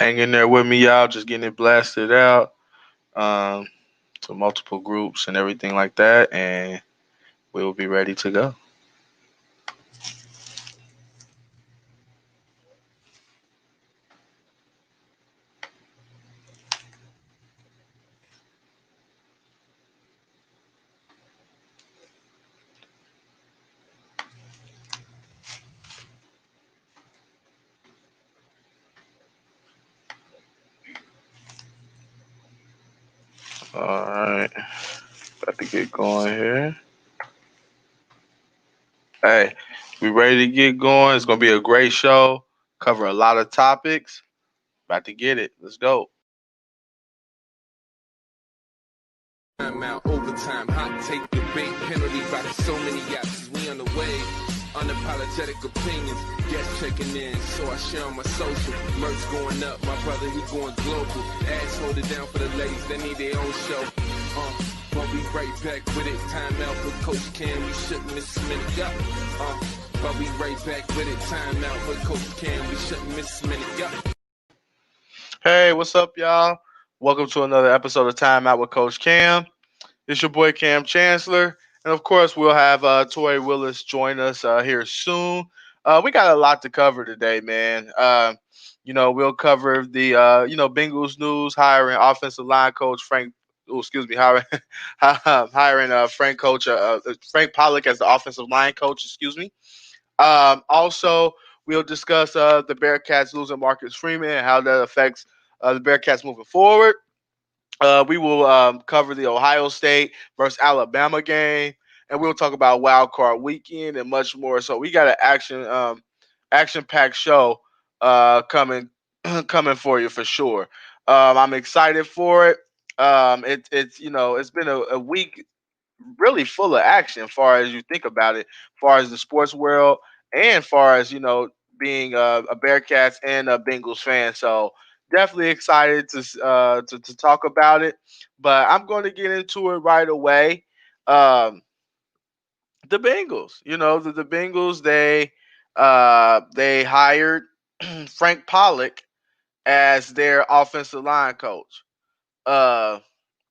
Hang in there with me, y'all. Just getting it blasted out um, to multiple groups and everything like that, and we will be ready to go. All right, about to get going here. Hey, we ready to get going? It's gonna be a great show. Cover a lot of topics. About to get it. Let's go. Timeout, overtime, hot take, debate, penalty by so many options. We on the way. Unapologetic opinions, guests checking in, so I share on my social. Merch going up, my brother he going global. Ads hold it down for the ladies, they need their own show. But we right back with it. Timeout with Coach Cam, we shouldn't miss a minute. Yeah. But we right back with it. Timeout with Coach Cam, we shouldn't miss a minute. Yeah. Hey, what's up, y'all? Welcome to another episode of Time Out with Coach Cam. It's your boy Cam Chancellor, and of course we'll have Tori Willis join us here soon. We got a lot to cover today, man. We'll cover the Bengals news, hiring offensive line coach Frank. Oh, excuse me, hiring Frank Pollack as the offensive line coach. Excuse me. Also, we'll discuss the Bearcats losing Marcus Freeman and how that affects the Bearcats moving forward. We will cover the Ohio State versus Alabama game, and we'll talk about Wild Card Weekend and much more. So we got an action packed show coming coming for you for sure. I'm excited for it. It's been a week really full of action, as far as you think about it, as far as the sports world, and far as being a Bearcats and a Bengals fan. So definitely excited to talk about it. But I'm going to get into it right away. Um, the Bengals, the Bengals, they hired Frank Pollack as their offensive line coach. Uh,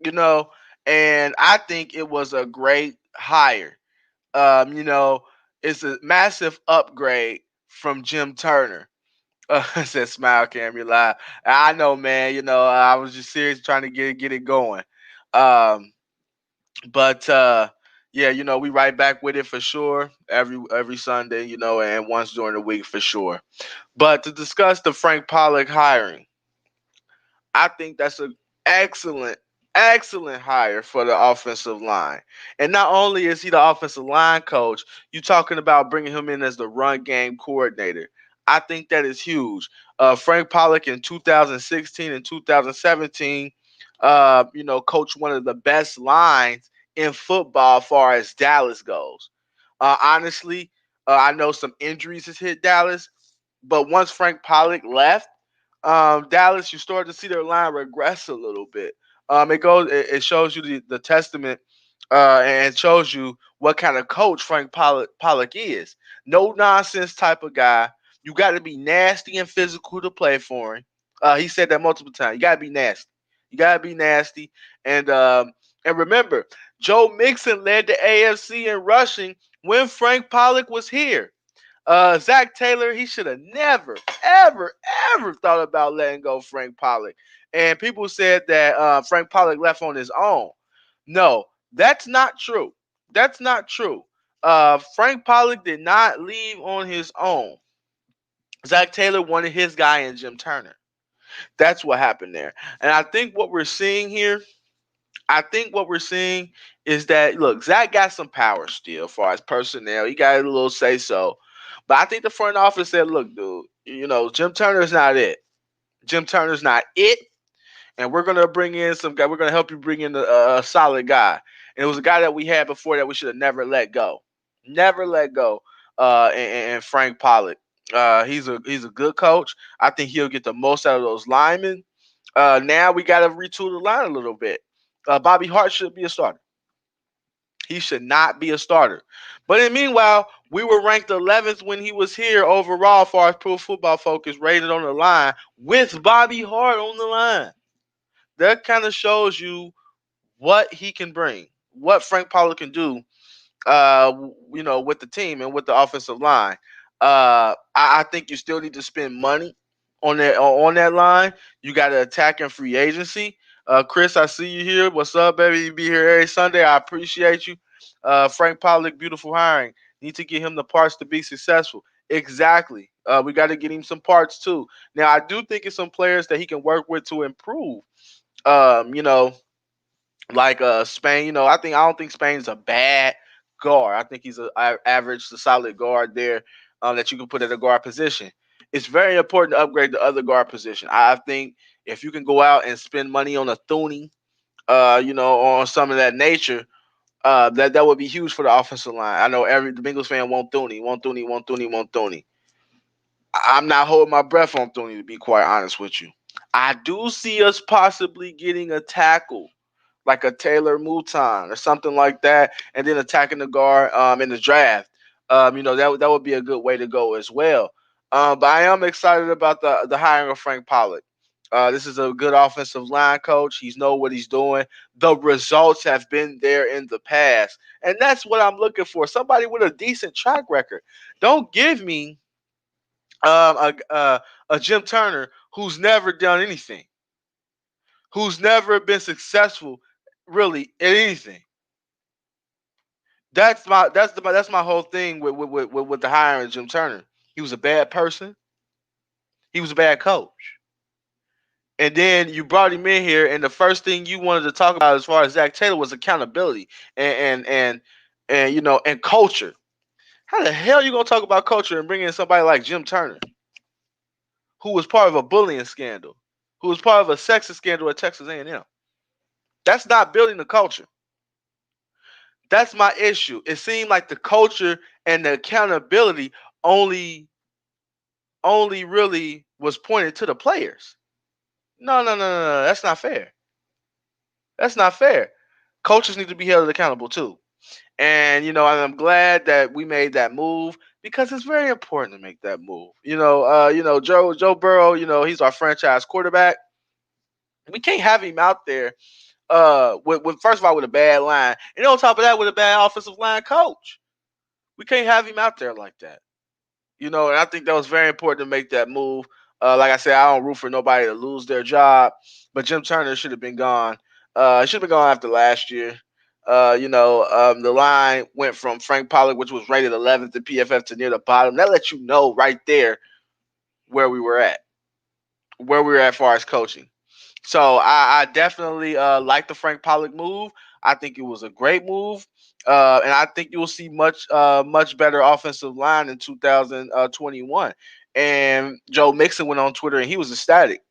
you know, and I think it was a great hire. Um, you know, it's a massive upgrade from Jim Turner. I said, "Smile, Cam, you lie." I know, man. I was just serious trying to get it going. Um, but yeah, we right back with it for sure. Every Sunday, and once during the week for sure. But to discuss the Frank Pollock hiring, I think that's an excellent, excellent hire for the offensive line. And not only is he the offensive line coach, you're talking about bringing him in as the run game coordinator. I think that is huge. Frank Pollock in 2016 and 2017, coached one of the best lines in football as far as Dallas goes. Honestly, I know some injuries has hit Dallas, but once Frank Pollock left, Dallas, you start to see their line regress a little bit. It shows you the testament, and shows you what kind of coach Frank Pollock is. No nonsense type of guy. You got to be nasty and physical to play for him. He said that multiple times. You got to be nasty. You got to be nasty. And remember, Joe Mixon led the AFC in rushing when Frank Pollock was here. Zach Taylor, he should have never, ever, ever thought about letting go Frank Pollock. And people said that Frank Pollock left on his own. No, that's not true. That's not true. Frank Pollock did not leave on his own. Zach Taylor wanted his guy in Jim Turner. That's what happened there. And I think what we're seeing here, I think what we're seeing is that look, Zach got some power still as far as personnel. He got a little say so. But I think the front office said, look, dude, Jim Turner's not it. Jim Turner's not it. And we're gonna bring in some guy. We're gonna help you bring in a solid guy. And it was a guy that we had before that we should have never let go. Never let go. And Frank Pollock. He's a good coach. I think he'll get the most out of those linemen. Now we got to retool the line a little bit. Bobby Hart should be a starter. He should not be a starter. But in meanwhile, We were ranked 11th when he was here overall, as far as Pro Football Focus rated on the line with Bobby Hart on the line. That kind of shows you what he can bring, what Frank Pollack can do, with the team and with the offensive line. I think you still need to spend money on that line. You got to attack in free agency. Chris, I see you here. What's up, baby? You be here every Sunday. I appreciate you. Frank Pollack, beautiful hiring. Need to get him the parts to be successful. Exactly. We got to get him some parts too. Now, I do think it's some players that he can work with to improve. Um, you know, like Spain. I don't think Spain's a bad guard. I think he's a average to solid guard there that you can put at a guard position. It's very important to upgrade the other guard position. I think if you can go out and spend money on a Thuney, on some of that nature, that would be huge for the offensive line. I know every the Bengals fan want Thuney, want Thuney, want Thuney, want Thuney. I'm not holding my breath on Thuney, to be quite honest with you. I do see us possibly getting a tackle like a Taylor Mouton or something like that, and then attacking the guard in the draft. That would be a good way to go as well. But I am excited about the hiring of Frank Pollack. This is a good offensive line coach. He's know what he's doing. The results have been there in the past, and that's what I'm looking for. Somebody with a decent track record. Don't give me a Jim Turner who's never done anything, who's never been successful really in anything. That's my whole thing with the hiring of Jim Turner. He was a bad person. He was a bad coach. And then you brought him in here, and the first thing you wanted to talk about as far as Zach Taylor was accountability and culture. How the hell you gonna talk about culture and bring in somebody like Jim Turner, who was part of a bullying scandal, who was part of a sexist scandal at Texas A&M? That's not building the culture. That's my issue. It seemed like the culture and the accountability only only really was pointed to the players. No, no, no, no, no. That's not fair. That's not fair. Coaches need to be held accountable too. And I'm glad that we made that move because it's very important to make that move. Joe Burrow. He's our franchise quarterback. We can't have him out there with first of all with a bad line, and on top of that with a bad offensive line coach. We can't have him out there like that. And I think that was very important to make that move. Like I said, I don't root for nobody to lose their job, but Jim Turner should have been gone. Should have been gone after last year. The line went from Frank Pollack, which was rated 11th in PFF, to near the bottom. That lets you know right there where we were at, as far as coaching. So I definitely like the Frank Pollack move. I think it was a great move, and I think you'll see much better offensive line in 2021. And Joe Mixon went on Twitter and he was ecstatic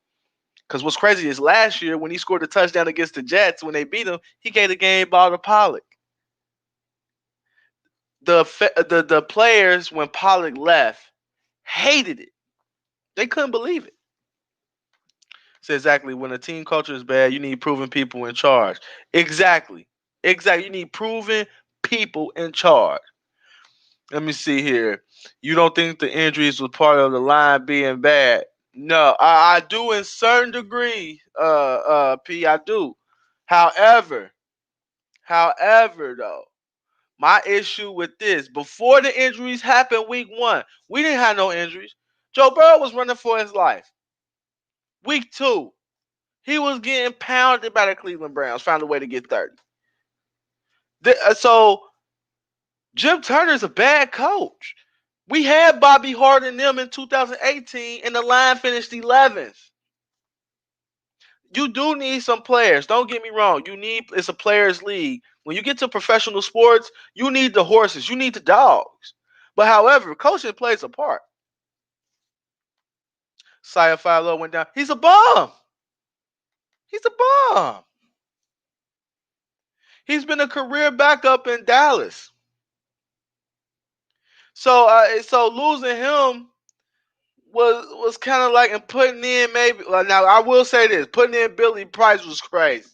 because what's crazy is last year when he scored a touchdown against the Jets when they beat him, he gave the game ball to Pollack. The players when Pollack left hated it. They couldn't believe it. So exactly, when a team culture is bad, you need proven people in charge. Exactly. Exactly. You need proven people in charge. Let me see here. You don't think the injuries was part of the line being bad? No, I do in certain degree, P, I do. However, though, my issue with this, before the injuries happened week 1, we didn't have no injuries. Joe Burrow was running for his life. Week 2, he was getting pounded by the Cleveland Browns, found a way to get 30. So Jim Turner is a bad coach. We had Bobby Hart and them in 2018, and the line finished 11th. You do need some players. Don't get me wrong. It's a players' league. When you get to professional sports, you need the horses. You need the dogs. But however, coaching plays a part. Sia Philo went down. He's a bum. He's a bum. He's been a career backup in Dallas. So losing him was kind of like, and putting in maybe. Now I will say this: putting in Billy Price was crazy.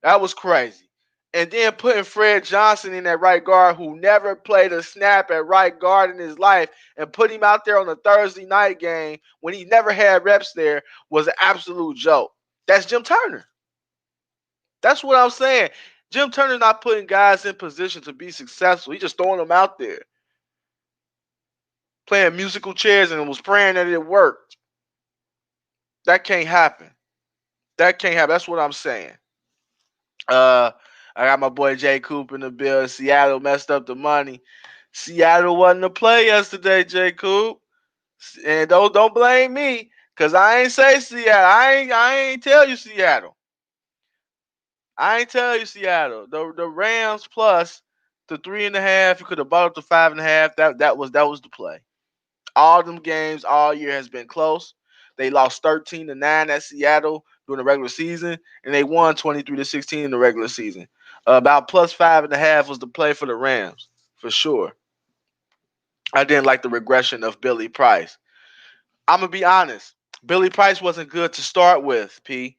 That was crazy. and then putting Fred Johnson in at right guard, who never played a snap at right guard in his life, and put him out there on a Thursday night game when he never had reps there, was an absolute joke. That's Jim Turner. That's what I'm saying. Jim Turner's not putting guys in position to be successful. He's just throwing them out there, playing musical chairs, and was praying that it worked. That can't happen. That can't happen. That's what I'm saying. Uh, I got my boy Jay Coop in the bill. Seattle messed up the money. Seattle wasn't a play yesterday, Jay Coop. And don't blame me, cause I ain't say Seattle. I ain't tell you Seattle. I ain't tell you Seattle. The Rams plus the 3.5. You could have bought up to 5.5. That was the play. All them games all year has been close. They lost 13-9 at Seattle during the regular season, and they won 23-16 in the regular season. About plus 5.5 was the play for the Rams for sure. I didn't like the regression of Billy Price. I'm gonna be honest. Billy Price wasn't good to start with. P.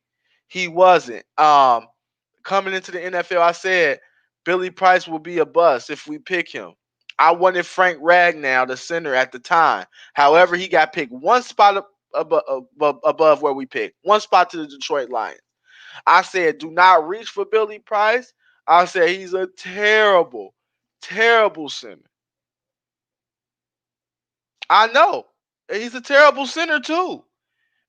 He wasn't. Coming into the NFL, I said Billy Price will be a bust if we pick him. I wanted Frank Ragnow, the center at the time. However, he got picked one spot above where we picked, one spot to the Detroit Lions. I said, do not reach for Billy Price. I said he's a terrible, terrible center. I know he's a terrible center too.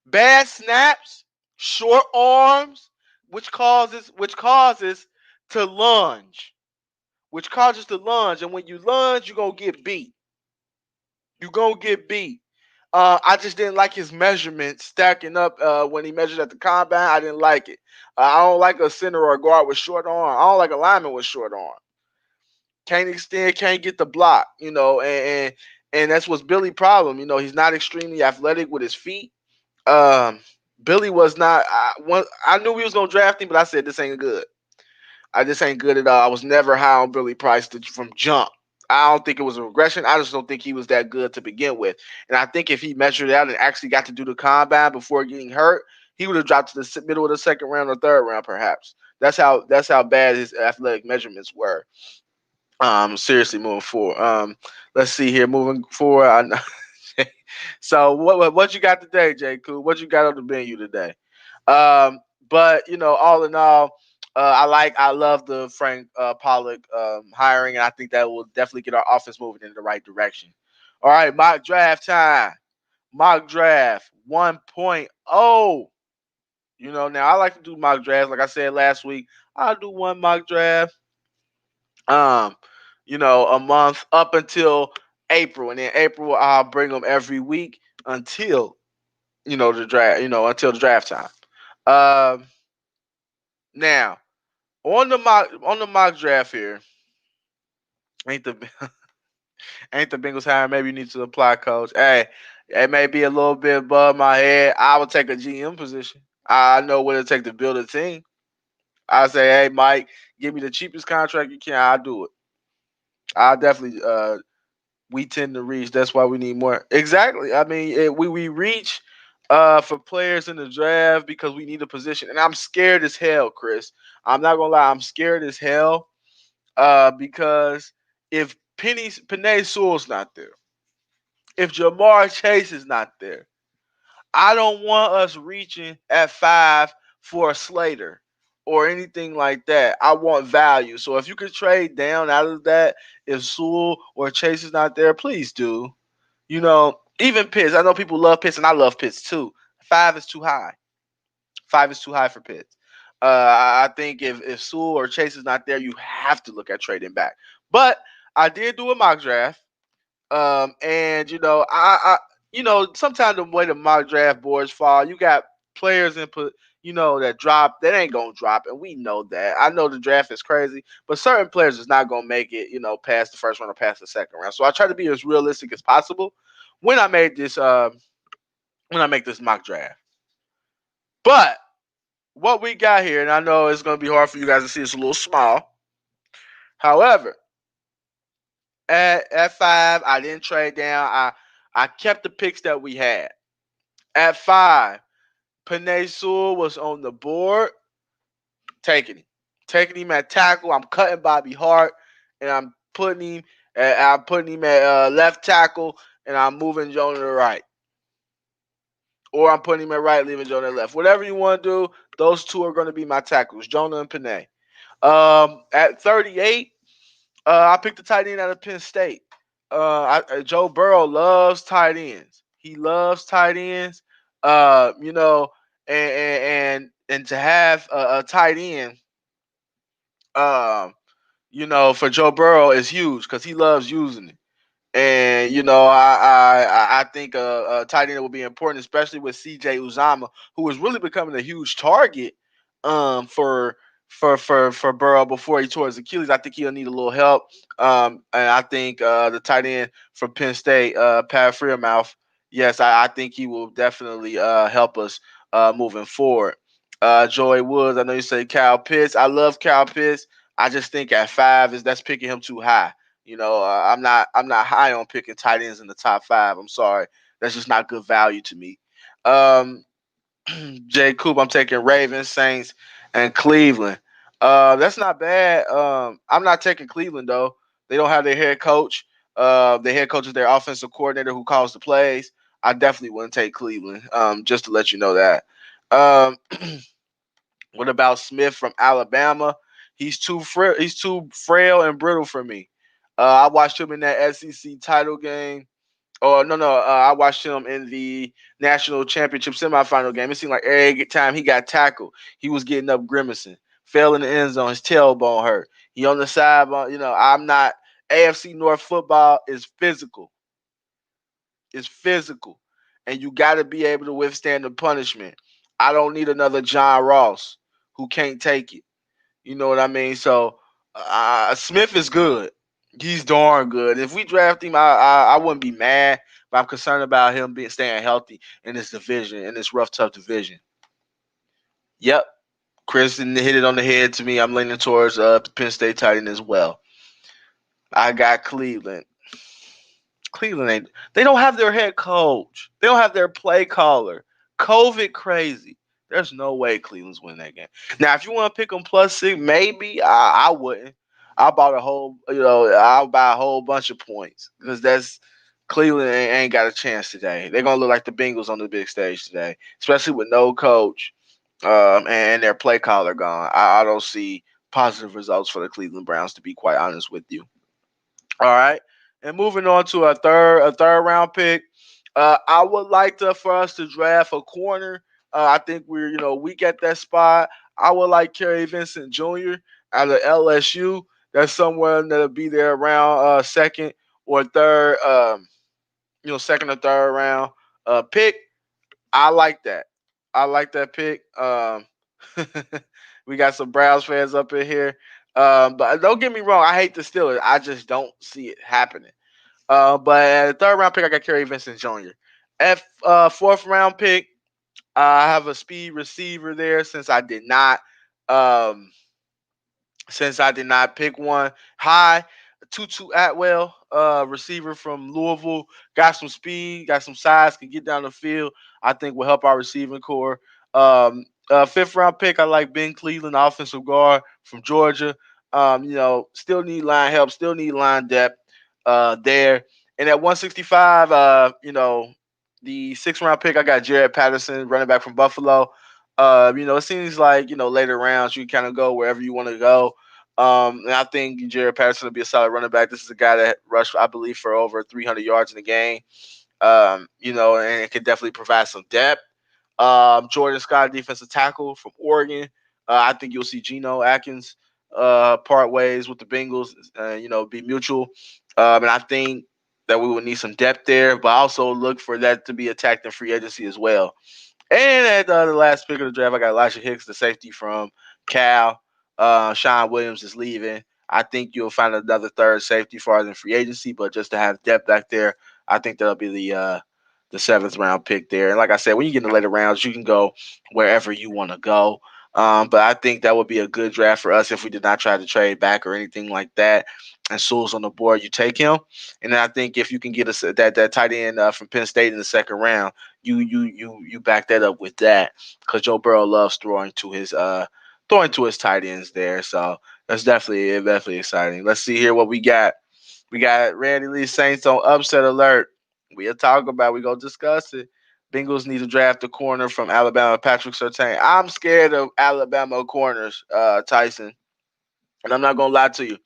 Bad snaps, short arms, which causes to lunge, and when you lunge, you're gonna get beat. You're gonna get beat. I just didn't like his measurements stacking up when he measured at the combine. I didn't like it. I don't like a center or a guard with short arm. I don't like a lineman with short arm. Can't extend, can't get the block, and that's what's Billy's problem. He's not extremely athletic with his feet. Um, Billy was not. I knew we was gonna draft him, but I said this ain't good. This ain't good at all. I was never high on Billy Price from jump. I don't think it was a regression. I just don't think he was that good to begin with. And I think if he measured out and actually got to do the combine before getting hurt, he would have dropped to the middle of the second round or third round, perhaps. That's how bad his athletic measurements were. Seriously, moving forward. Let's see here. Moving forward, so what you got today, J. Cool? What you got on the menu today? But all in all, I love the Frank Pollack hiring, and I think that will definitely get our offense moving in the right direction. All right, mock draft time. Mock draft 1.0. Now I like to do mock drafts. Like I said last week, I'll do one mock draft. Um, a month up until April, and then April I'll bring them every week until the draft. Until the draft time. Um, Now on the mock draft here, ain't the ain't the Bengals hiring? Maybe you need to apply, coach. Hey, it may be a little bit above my head. I would take a GM position. I know what it take to build a team. I say, hey, Mike, give me the cheapest contract you can. I'll do it. I definitely. We tend to reach. That's why we need more. Exactly. I mean, we reach for players in the draft because we need a position, and I'm scared as hell, Chris. I'm not gonna lie. I'm scared as hell because if Penei Sewell's not there, if Jamar Chase is not there, I don't want us reaching at 5 for a Slater or anything like that. I want value. So if you could trade down out of that, if Sewell or Chase is not there, please do. Even Pitts. I know people love Pitts, and I love Pitts too. 5 is too high. 5 is too high for Pitts. I think if Sewell or Chase is not there, you have to look at trading back. But I did do a mock draft, and sometimes the way the mock draft boards fall, you got players input, that drop, that ain't gonna drop, and we know that. I know the draft is crazy, but certain players is not gonna make it, past the first round or past the second round. So I try to be as realistic as possible when I made this when I make this mock draft. But what we got here, and I know it's gonna be hard for you guys to see, it's a little small. However, at 5, I didn't trade down. I kept the picks that we had. At 5, Penei Sewell was on the board. Taking him. taking him at tackle. I'm cutting Bobby Hart, and I'm putting him at left tackle, and I'm moving Jonah to right. Or I'm putting him at right, leaving Jonah at left. Whatever you want to do, those two are going to be my tackles, Jonah and Panay. At 38, I picked the tight end out of Penn State. Joe Burrow loves tight ends. He loves tight ends. You know, and to have a tight end, um, for Joe Burrow is huge because he loves using it. And I think a tight end will be important, especially with C.J. Uzama, who is really becoming a huge target for Burrow before he tore his Achilles. I think he'll need a little help. And I think the tight end from Penn State, Pat Freeman, yes, I think he will definitely help us moving forward. Joey Woods, I know you say Kyle Pitts. I love Kyle Pitts. I just think at 5 that's picking him too high. I'm not high on picking tight ends in the top 5. I'm sorry, that's just not good value to me. Um, Jay Coop, I'm taking Ravens, Saints, and Cleveland. That's not bad. I'm not taking Cleveland though. They don't have their head coach. The head coach is their offensive coordinator who calls the plays. I definitely wouldn't take Cleveland. Just to let you know that. Um, what about Smith from Alabama? He's too frail and brittle for me. I watched him in that SEC title game. Oh no no! I watched him in the national championship semifinal game. It seemed like every time he got tackled, he was getting up grimacing, fell in the end zone, his tailbone hurt. He on the sideline. I'm not. AFC North football is physical. It's physical, and you got to be able to withstand the punishment. I don't need another John Ross who can't take it. You know what I mean? So Smith is good. He's darn good. If we draft him, I wouldn't be mad, but I'm concerned about him being staying healthy in this division, in this rough, tough division. Yep, Kristen hit it on the head to me. I'm leaning towards the Penn State tight end as well. I got Cleveland. Cleveland ain't. They don't have their head coach. They don't have their play caller. COVID crazy. There's no way Cleveland's winning that game. Now, if you want to pick them +6, maybe I wouldn't. I'll buy a whole bunch of points because that's Cleveland ain't got a chance today. They're gonna look like the Bengals on the big stage today, especially with no coach and their play caller gone. I don't see positive results for the Cleveland Browns, to be quite honest with you. All right. And moving on to a third round pick. I would like for us to draft a corner. I think we're weak at that spot. I would like Kerry Vincent Jr. out of LSU. That's someone that'll be there around second or third, second or third round pick. I like that. I like that pick. We got some Browns fans up in here. But don't get me wrong, I hate the Steelers. I just don't see it happening. But at the third round pick, I got Kerry Vincent Jr. At fourth round pick, I have a speed receiver there um, since I did not pick one high. Tutu Atwell, receiver from Louisville, got some speed, got some size, can get down the field. I think will help our receiving core. Fifth round pick, I like Ben Cleveland, offensive guard from Georgia. Still need line help, still need line depth there. And at 165, the sixth round pick, I got Jared Patterson, running back from Buffalo. It seems like later rounds you kind of go wherever you want to go. And I think Jared Patterson will be a solid running back. This is a guy that rushed, I believe, for over 300 yards in the game. And it could definitely provide some depth. Jordan Scott, defensive tackle from Oregon. I think you'll see Geno Atkins part ways with the Bengals, be mutual. And I think that we would need some depth there, but also look for that to be attacked in free agency as well. And at the last pick of the draft, I got Elijah Hicks, the safety from Cal. Sean Williams is leaving. I think you'll find another third safety farther than free agency, but just to have depth back there, I think that'll be the seventh round pick there. And like I said, when you get in the later rounds, you can go wherever you want to go. But I think that would be a good draft for us if we did not try to trade back or anything like that. And Sewell's on the board, you take him. And then I think if you can get us that tight end from Penn State in the second round, you back that up with that because Joe Burrow loves throwing throwing to his tight ends there. So that's definitely exciting. Let's see here what we got. We got Randy Lee Saints on upset alert. We'll talk about. We gonna discuss it. Bengals need to draft a corner from Alabama, Patrick Surtain. I'm scared of Alabama corners, Tyson. And I'm not gonna lie to you.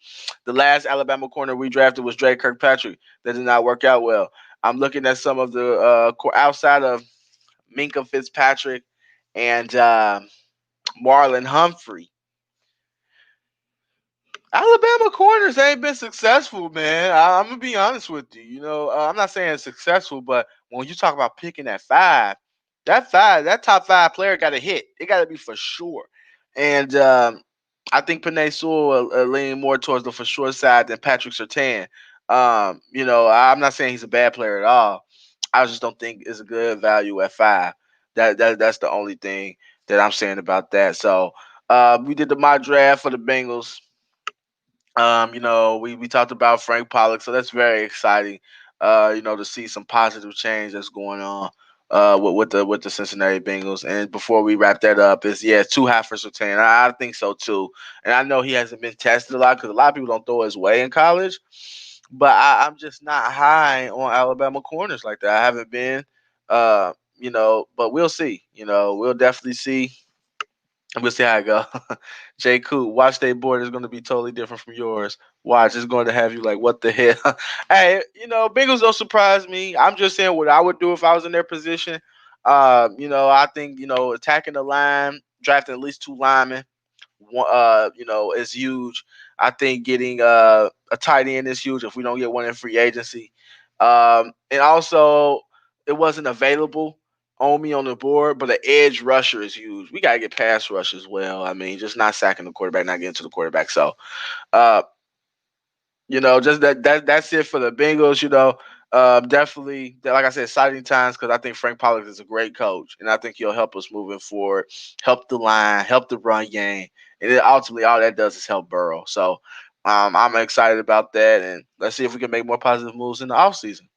The last Alabama corner we drafted was Drake Kirkpatrick. That did not work out well. I'm looking at some of the outside of Minka Fitzpatrick and Marlon Humphrey. Alabama corners ain't been successful, man. I'm gonna be honest with you. I'm not saying it's successful, but when you talk about picking that top five player got to hit. It got to be for sure. And I think Panay Sewell will lean more towards the for sure side than Patrick Surtain. I'm not saying he's a bad player at all. I just don't think it's a good value at five. That's the only thing that I'm saying about that. So we did the mock draft for the Bengals. We talked about Frank Pollack, so that's very exciting. To see some positive change that's going on with the Cincinnati Bengals. And before we wrap that up, is too high for Surtain. I think so too. And I know he hasn't been tested a lot because a lot of people don't throw his way in college. But I'm just not high on Alabama corners like that. I haven't been. But we'll see. We'll definitely see. We'll see how it go. Jay Coop, watch their board is going to be totally different from yours. Watch, it's going to have you like, what the hell? Hey, Bengals don't surprise me. I'm just saying what I would do if I was in their position. I think, attacking the line, drafting at least two linemen, is huge. I think getting a tight end is huge if we don't get one in free agency. And also, it wasn't available on me on the board, but the edge rusher is huge. We gotta get pass rush as well. I mean, just not sacking the quarterback, not getting to the quarterback. So, uh, just that's it for the Bengals. Definitely, like I said, exciting times because I think Frank Pollack is a great coach, and I think he'll help us moving forward, help the line, help the run game, and then ultimately all that does is help Burrow. So, I'm excited about that, and let's see if we can make more positive moves in the offseason.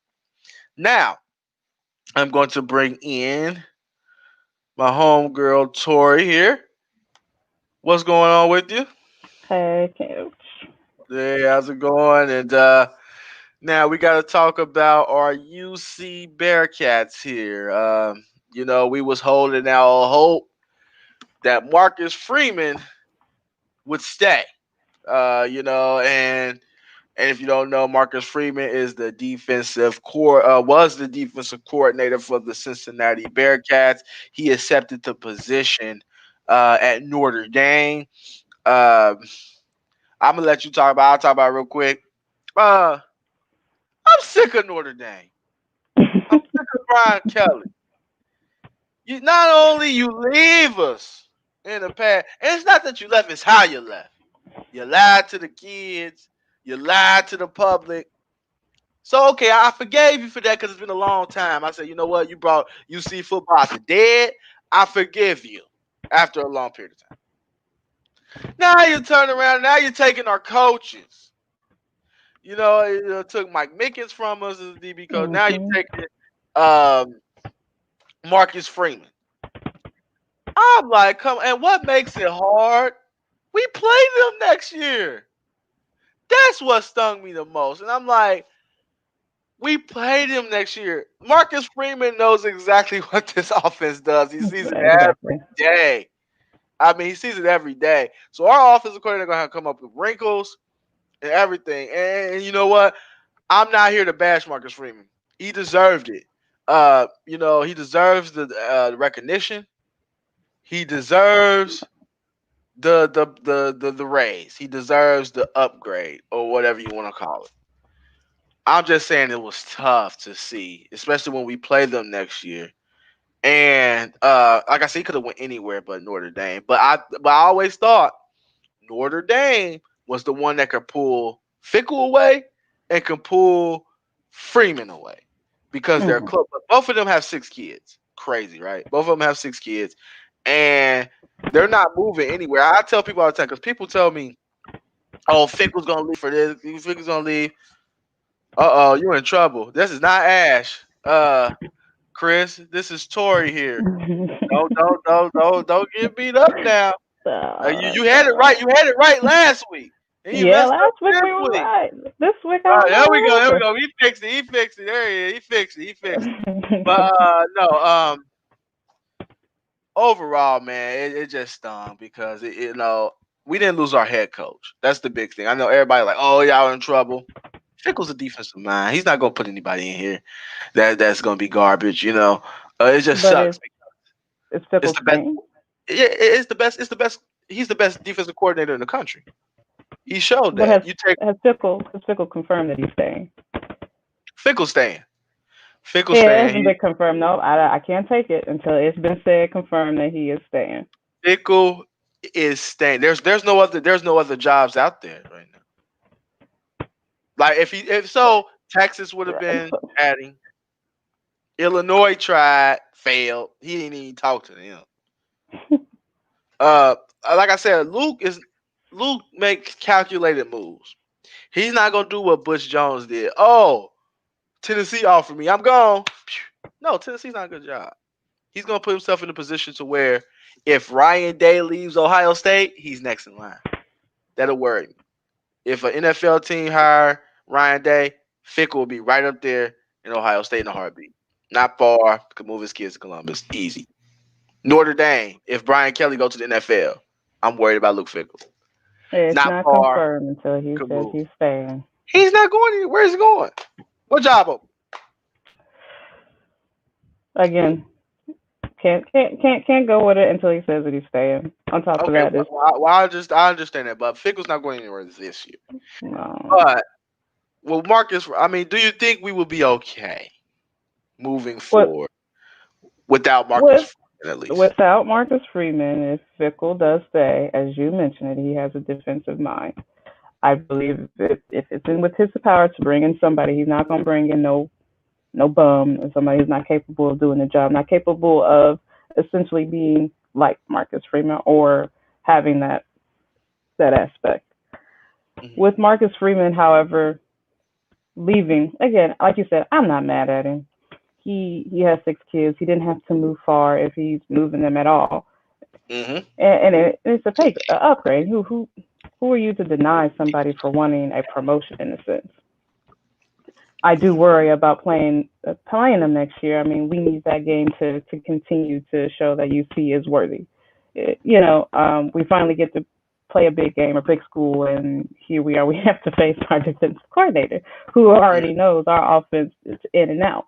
Now, I'm going to bring in my homegirl Tori here. What's going on with you? Hey, coach. Hey, how's it going? And now we got to talk about our UC Bearcats here. We was holding out hope that Marcus Freeman would stay. And if you don't know, Marcus Freeman is the was the defensive coordinator for the Cincinnati Bearcats. He accepted the position at Notre Dame. Uh, I'm gonna let you talk about. I'll talk about it real quick. Uh, I'm sick of Notre Dame. I'm sick of Brian Kelly. You not only you leave us in the past, and it's not that you left; it's how you left. You lied to the kids. You lied to the public. So okay, I forgave you for that because it's been a long time. I said, you know what? You brought UC football out the dead. I forgive you after a long period of time. Now you turn around. Now you're taking our coaches. Took Mike Mickens from us as a DB coach. Now you're Mhm. taking um, Marcus Freeman. I'm like, come. And what makes it hard? We play them next year. That's what stung me the most. And I'm like, we played him next year. Marcus Freeman knows exactly what this offense does. He sees it every Exactly. day. I mean, he sees it every day. So our offensive coordinator gonna have to come up with wrinkles and everything. And you know what? I'm not here to bash Marcus Freeman. He deserved it. He deserves the recognition. He deserves the raise. He deserves the upgrade or whatever you want to call it. I'm just saying it was tough to see, especially when we play them next year. And like I said, he could have went anywhere but Notre Dame. But I always thought Notre Dame was the one that could pull Fickle away and could pull Freeman away because they're Mhm. close. But both of them have six kids. Crazy, right? Both of them have six kids, and they're not moving anywhere. I tell people all the time because people tell me, "Oh, Fickle's gonna leave for this. Fickle's gonna leave." You're in trouble. This is not Ash. Chris, this is Tori here. Don't get beat up now. You had it right. You had it right last week, and you Yeah, messed up last week this we were week. right. This week I All don't right, know there we go. what There we happened. go. He fixed it. He fixed it. There he is. He fixed it. He fixed it. But no. Overall, man, it just stung because we didn't lose our head coach. That's the big thing. I know everybody like, oh, y'all in trouble. Fickle's a defensive mind. He's not gonna put anybody in here that's gonna be garbage. It just But sucks. it's It's Fickle the best. staying. Yeah, it's the best. It's the best. He's the best defensive coordinator in the country. He showed But that. You take has Fickle confirmed that he's staying? Fickle staying. Fickle Yeah, it staying. hasn't been confirmed. No, I can't take it until it's been said confirmed that he is staying. Fickle is staying. There's no other jobs out there right now. Like if so, Texas would have been adding. Illinois tried, failed. He didn't even talk to them. Uh, like I said, Luke makes calculated moves. He's not gonna do what Butch Jones did. Oh, Tennessee offered me. I'm gone. No, Tennessee's not a good job. He's gonna put himself in a position to where if Ryan Day leaves Ohio State, he's next in line. That'll worry me. If an NFL team hire Ryan Day, Fickle will be right up there in Ohio State in a heartbeat. Not far. Could move his kids to Columbus. Easy. Notre Dame. If Brian Kelly go to the NFL, I'm worried about Luke Fickle. It's Not not far. confirmed until he Could says move. he's staying. He's not going anywhere. Where's he going? What job open? Again, can't go with it until he says that he's staying. On top of Okay. that, it's I understand that, but Fickle's not going anywhere this year. no. But Marcus, I mean, do you think we will be okay moving What forward without Marcus with Freeman, at least? without Marcus Freeman, if Fickle does stay, as you mentioned, he has a defensive mind. I believe if it's in with his power to bring in somebody, he's not going to bring in no bum or somebody who's not capable of doing the job, not capable of essentially being like Marcus Freeman or having that aspect. Mhm. With Marcus Freeman, however, leaving again, like you said, I'm not mad at him. He has 6 kids. He didn't have to move far if he's moving them at all, Mhm. it's a pay upgrade. Who are you to deny somebody for wanting a promotion in a sense? I do worry about playing them next year. I mean, we need that game to continue to show that UC is worthy. We finally get to play a big game, a big school, and here we are. We have to face our defensive coordinator, who already knows our offense is in and out.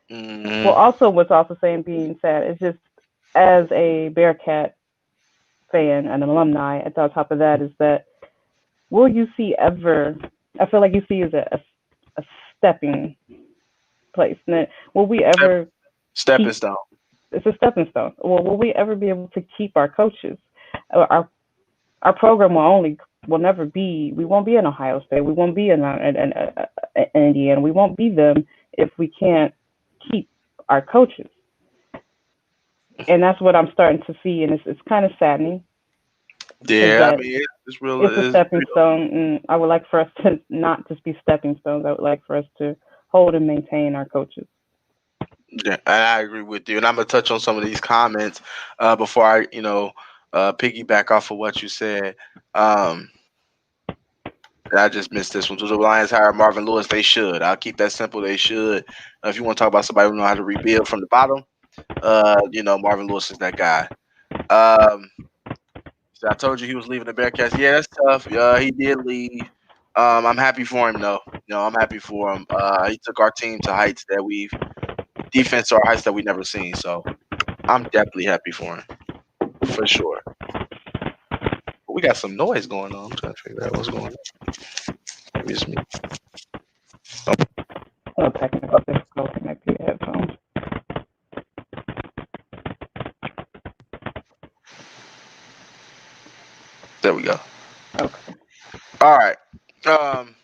Well, Mhm. also what's also saying being said is just as a Bearcat fan and an alumni, at the top of that is that will UC ever? I feel like UC is a stepping place. And will we Step, ever stepping keep? stone. It's a stepping stone. Well, will we ever be able to keep our coaches? Our program will never be. We won't be in Ohio State. We won't be in Indiana. We won't be them if we can't keep our coaches. And that's what I'm starting to see, and it's kind of saddening. Is Yeah, I that mean it's real. it's a It's stepping real. stone, and I would like for us to not just be stepping stones. I would like for us to hold and maintain our coaches. Yeah, and I agree with you. And I'm gonna touch on some of these comments before I piggyback off of what you said. Um, and I just missed this one. So the Lions hire Marvin Lewis. They should. I'll keep that simple. They should. If you want to talk about somebody who know how to rebuild from the bottom, Marvin Lewis is that guy. Um, so I told you he was leaving the Bearcats. Yeah, that's tough. He did leave. I'm happy for him though. I'm happy for him. He took our team to heights that we've defense or heights that we never seen. So I'm definitely happy for him for sure. But we got some noise going on. I'm trying to figure out what's going on. Maybe it's me. No technical difficulty might be the headphones. There we go. Okay. All right. Um.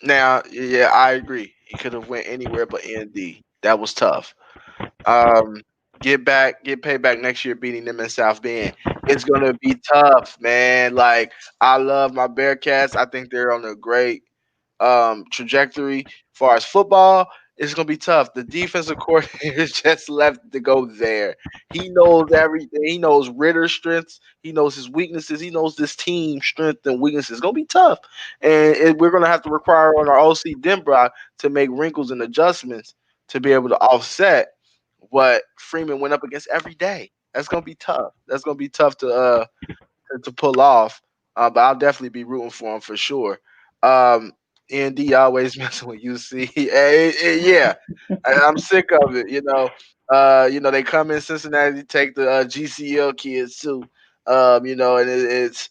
Now, yeah, I agree. He could have went anywhere but ND. That was tough. Um. Get paid back next year, beating them in South Bend. It's gonna be tough, man. Like I love my Bearcats. I think they're on a great trajectory as far as football. it's gonna be tough. The defensive coordinator just left to go there. He knows everything. He knows Ritter's strengths. He knows his weaknesses. He knows this team's strength and weaknesses. It's gonna be tough, and we're gonna have to require on our OC Denbrock to make wrinkles and adjustments to be able to offset what Freeman went up against every day. That's gonna be tough. That's gonna be tough to pull off. But I'll definitely be rooting for him for sure. Um, ND always messing with UC. Yeah, I'm sick of it. They come in Cincinnati, take the GCL kids too. And it's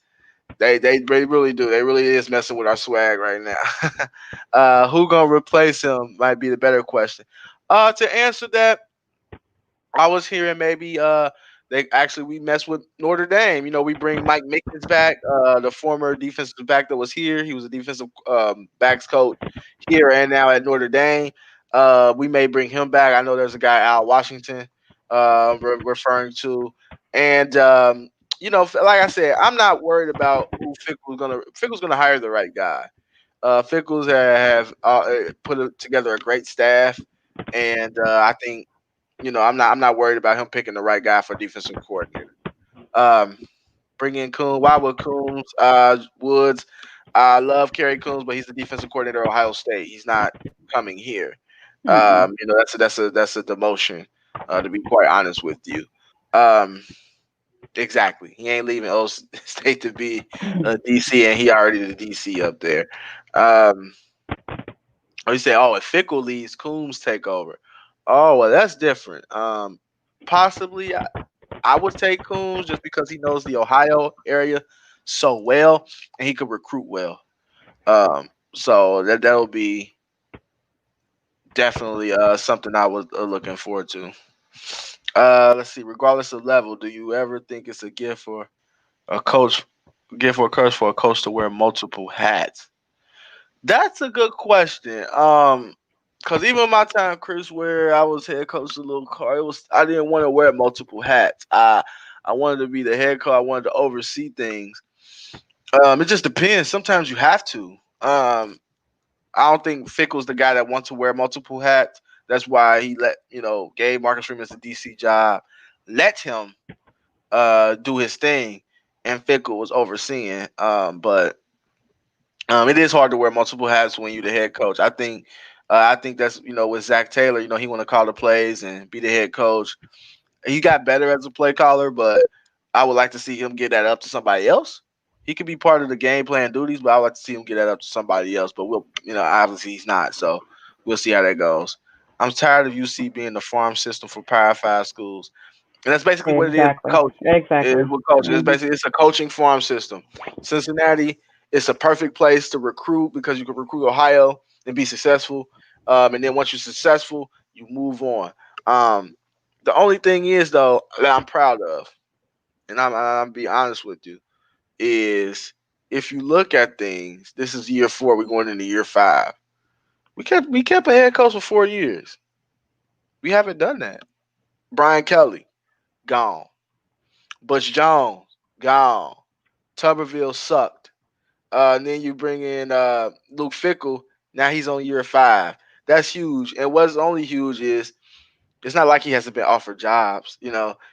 they really do. They really is messing with our swag right now. Who gonna replace him might be the better question. To answer that, I was hearing maybe they actually we mess with Notre Dame. We bring Mike Mickens back, the former defensive back that was here. He was a defensive backs coach here and now at Notre Dame. We may bring him back. I know there's a guy Al Washington referring to, and like I said, I'm not worried about who Fickle's gonna hire the right guy. Fickles have put together a great staff, and I think I'm not worried about him picking the right guy for defensive coordinator. Um, bring in Coons. Why would Coons? Woods. I love Kerry Coons, but he's the defensive coordinator at Ohio State. He's not coming here. Mm-mm. That's a demotion. To be quite honest with you. Um, exactly. He ain't leaving O State to be a DC, and he already the DC up there. Um, or you say, oh, if Fickle leaves, Coombs take over. Oh, well, that's different. Possibly, I would take Coombs just because he knows the Ohio area so well, and he could recruit well. So that'll be definitely something I was looking forward to. Let's see. Regardless of level, do you ever think it's a a coach, gift or curse for a coach to wear multiple hats? That's a good question. Cause even my time, Chris, where I was head coach of Little Car, I didn't want to wear multiple hats. I wanted to be the head coach. I wanted to oversee things. It just depends. Sometimes you have to. I don't think Fickle's the guy that wants to wear multiple hats. That's why he gave Marcus Freeman the DC job, let him do his thing, and Fickle was overseeing. But it is hard to wear multiple hats when you're the head coach. I think that's with Zach Taylor. He want to call the plays and be the head coach. He got better as a play caller, but I would like to see him get that up to somebody else. He could be part of the game plan duties, but I would like to see him get that up to somebody else. But obviously he's not. So we'll see how that goes. I'm tired of UC being the farm system for Power Five schools. And that's basically what it is with Exactly. coaching. It is Exactly. with coaching. Hmm. It's a coaching farm system. Cincinnati is a perfect place to recruit because you can recruit Ohio and be successful. And then once you're successful, you move on. Um, the only thing is though that I'm proud of, and I'm be honest with you, is if you look at things, this is year 4. We're going into year 5. We kept a head coach for 4 years. We haven't done that. Brian Kelly gone. Butch Jones gone. Tuberville sucked. And then you bring in Luke Fickle. Now he's on year 5. That's huge. And what's only huge is it's not like he hasn't been offered jobs.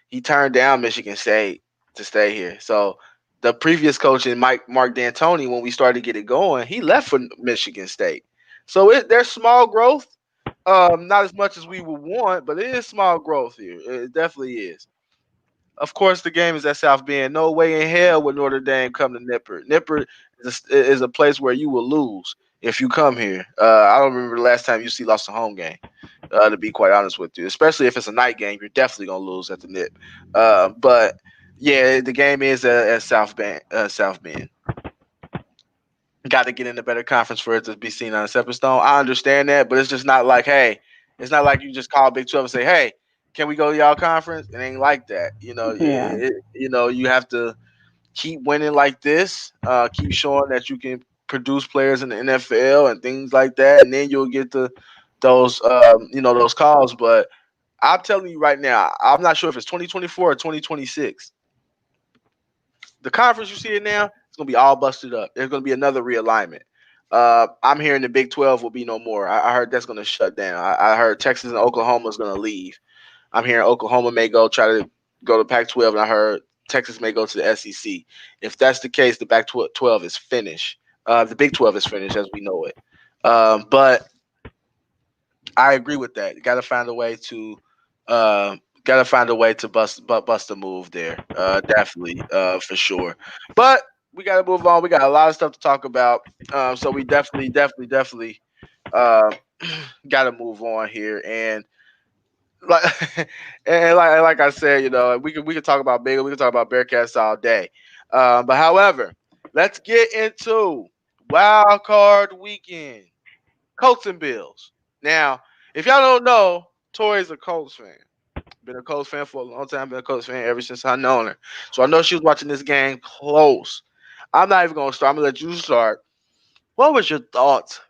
He turned down Michigan State to stay here. So the previous coach in Mark D'Antoni, when we started to get it going, he left for Michigan State. So there's small growth. Not as much as we would want, but it is small growth here. It definitely is. Of course, the game is at South Bend. No way in hell would Notre Dame come to Nippert. Nippert is a place where you will lose if you come here. I don't remember the last time UC lost a home game. To be quite honest with you, especially if it's a night game, you're definitely gonna lose at the Nip. But yeah, the game is at South Bend. South Bend. Got to get in a better conference for it to be seen on a stepping stone. I understand that, but it's just not like, hey, it's not like you just call Big 12 and say, hey, can we go to y'all conference? It ain't like that. Yeah. You have to keep winning like this, keep showing that you can produce players in the NFL and things like that, and then you'll get those calls. But I'm telling you right now, I'm not sure if it's 2024 or 2026. The conference you see it now, it's gonna be all busted up. There's gonna be another realignment. I'm hearing the Big 12 will be no more. I heard that's going to shut down. I heard Texas and Oklahoma is going to leave. I'm hearing Oklahoma may go try to go to Pac-12, and I heard Texas may go to the SEC. If that's the case, the Pac-12 is finished. The Big 12 is finished as we know it. But I agree with that. You got to find a way to bust a move there. Definitely, for sure. But we got to move on. We got a lot of stuff to talk about. So we definitely uh, got to move on here. And like like I said, we could talk about Bengals, we could talk about Bearcats all day. But however, let's get into wild card weekend. Colts and Bills. Now, if y'all don't know, Tori's a Colts fan. Been a Colts fan for a long time. Been a Colts fan ever since I known her. So I know she was watching this game close. I'm not even gonna start. I'm gonna let you start. What was your thoughts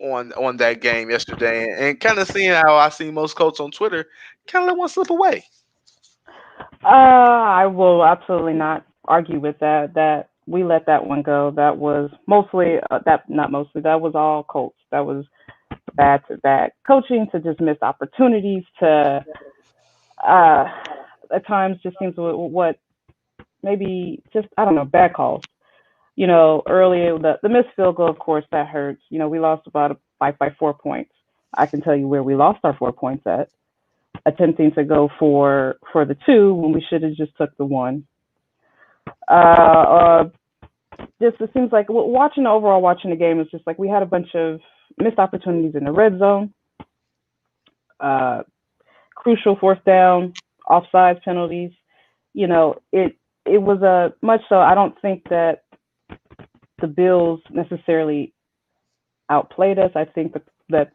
on that game yesterday, and kind of seeing how I see most Colts on Twitter kind of let one slip away? I will absolutely not argue with that. That we let that one go. That was mostly that not mostly. That was all Colts. That was bad to bad coaching to just miss opportunities to uh at times just seems what maybe just I don't know bad calls. Earlier the missed field goal, of course, that hurts. We lost about by 4 points. I can tell you where we lost our 4 points at, attempting to go for the two when we should have just took the one. Uh, uh, just it seems like watching the game is just like we had a bunch of missed opportunities in the red zone, uh, crucial fourth down, offsides penalties. It was a much so. I don't think that the Bills necessarily outplayed us. I think that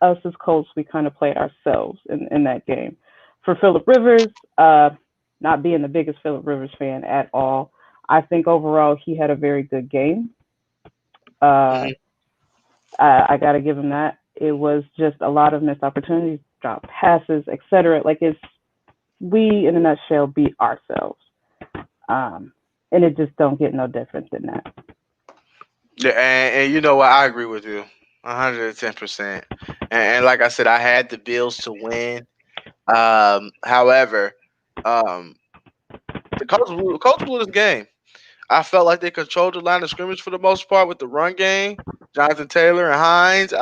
us as Colts, we kind of played ourselves in that game. For Philip Rivers, not being the biggest Philip Rivers fan at all, I think overall he had a very good game. Uh, Mhm. I got to give him that. It was just a lot of missed opportunities, dropped passes, etc. Like we, in a nutshell, beat ourselves, um, and it just don't get no different than that. Yeah, and you know what? I agree with you, 110%. And like I said, I had the Bills to win. However, um, the Colts blew this game. I felt like they controlled the line of scrimmage for the most part with the run game. Jonathan Taylor and Hines,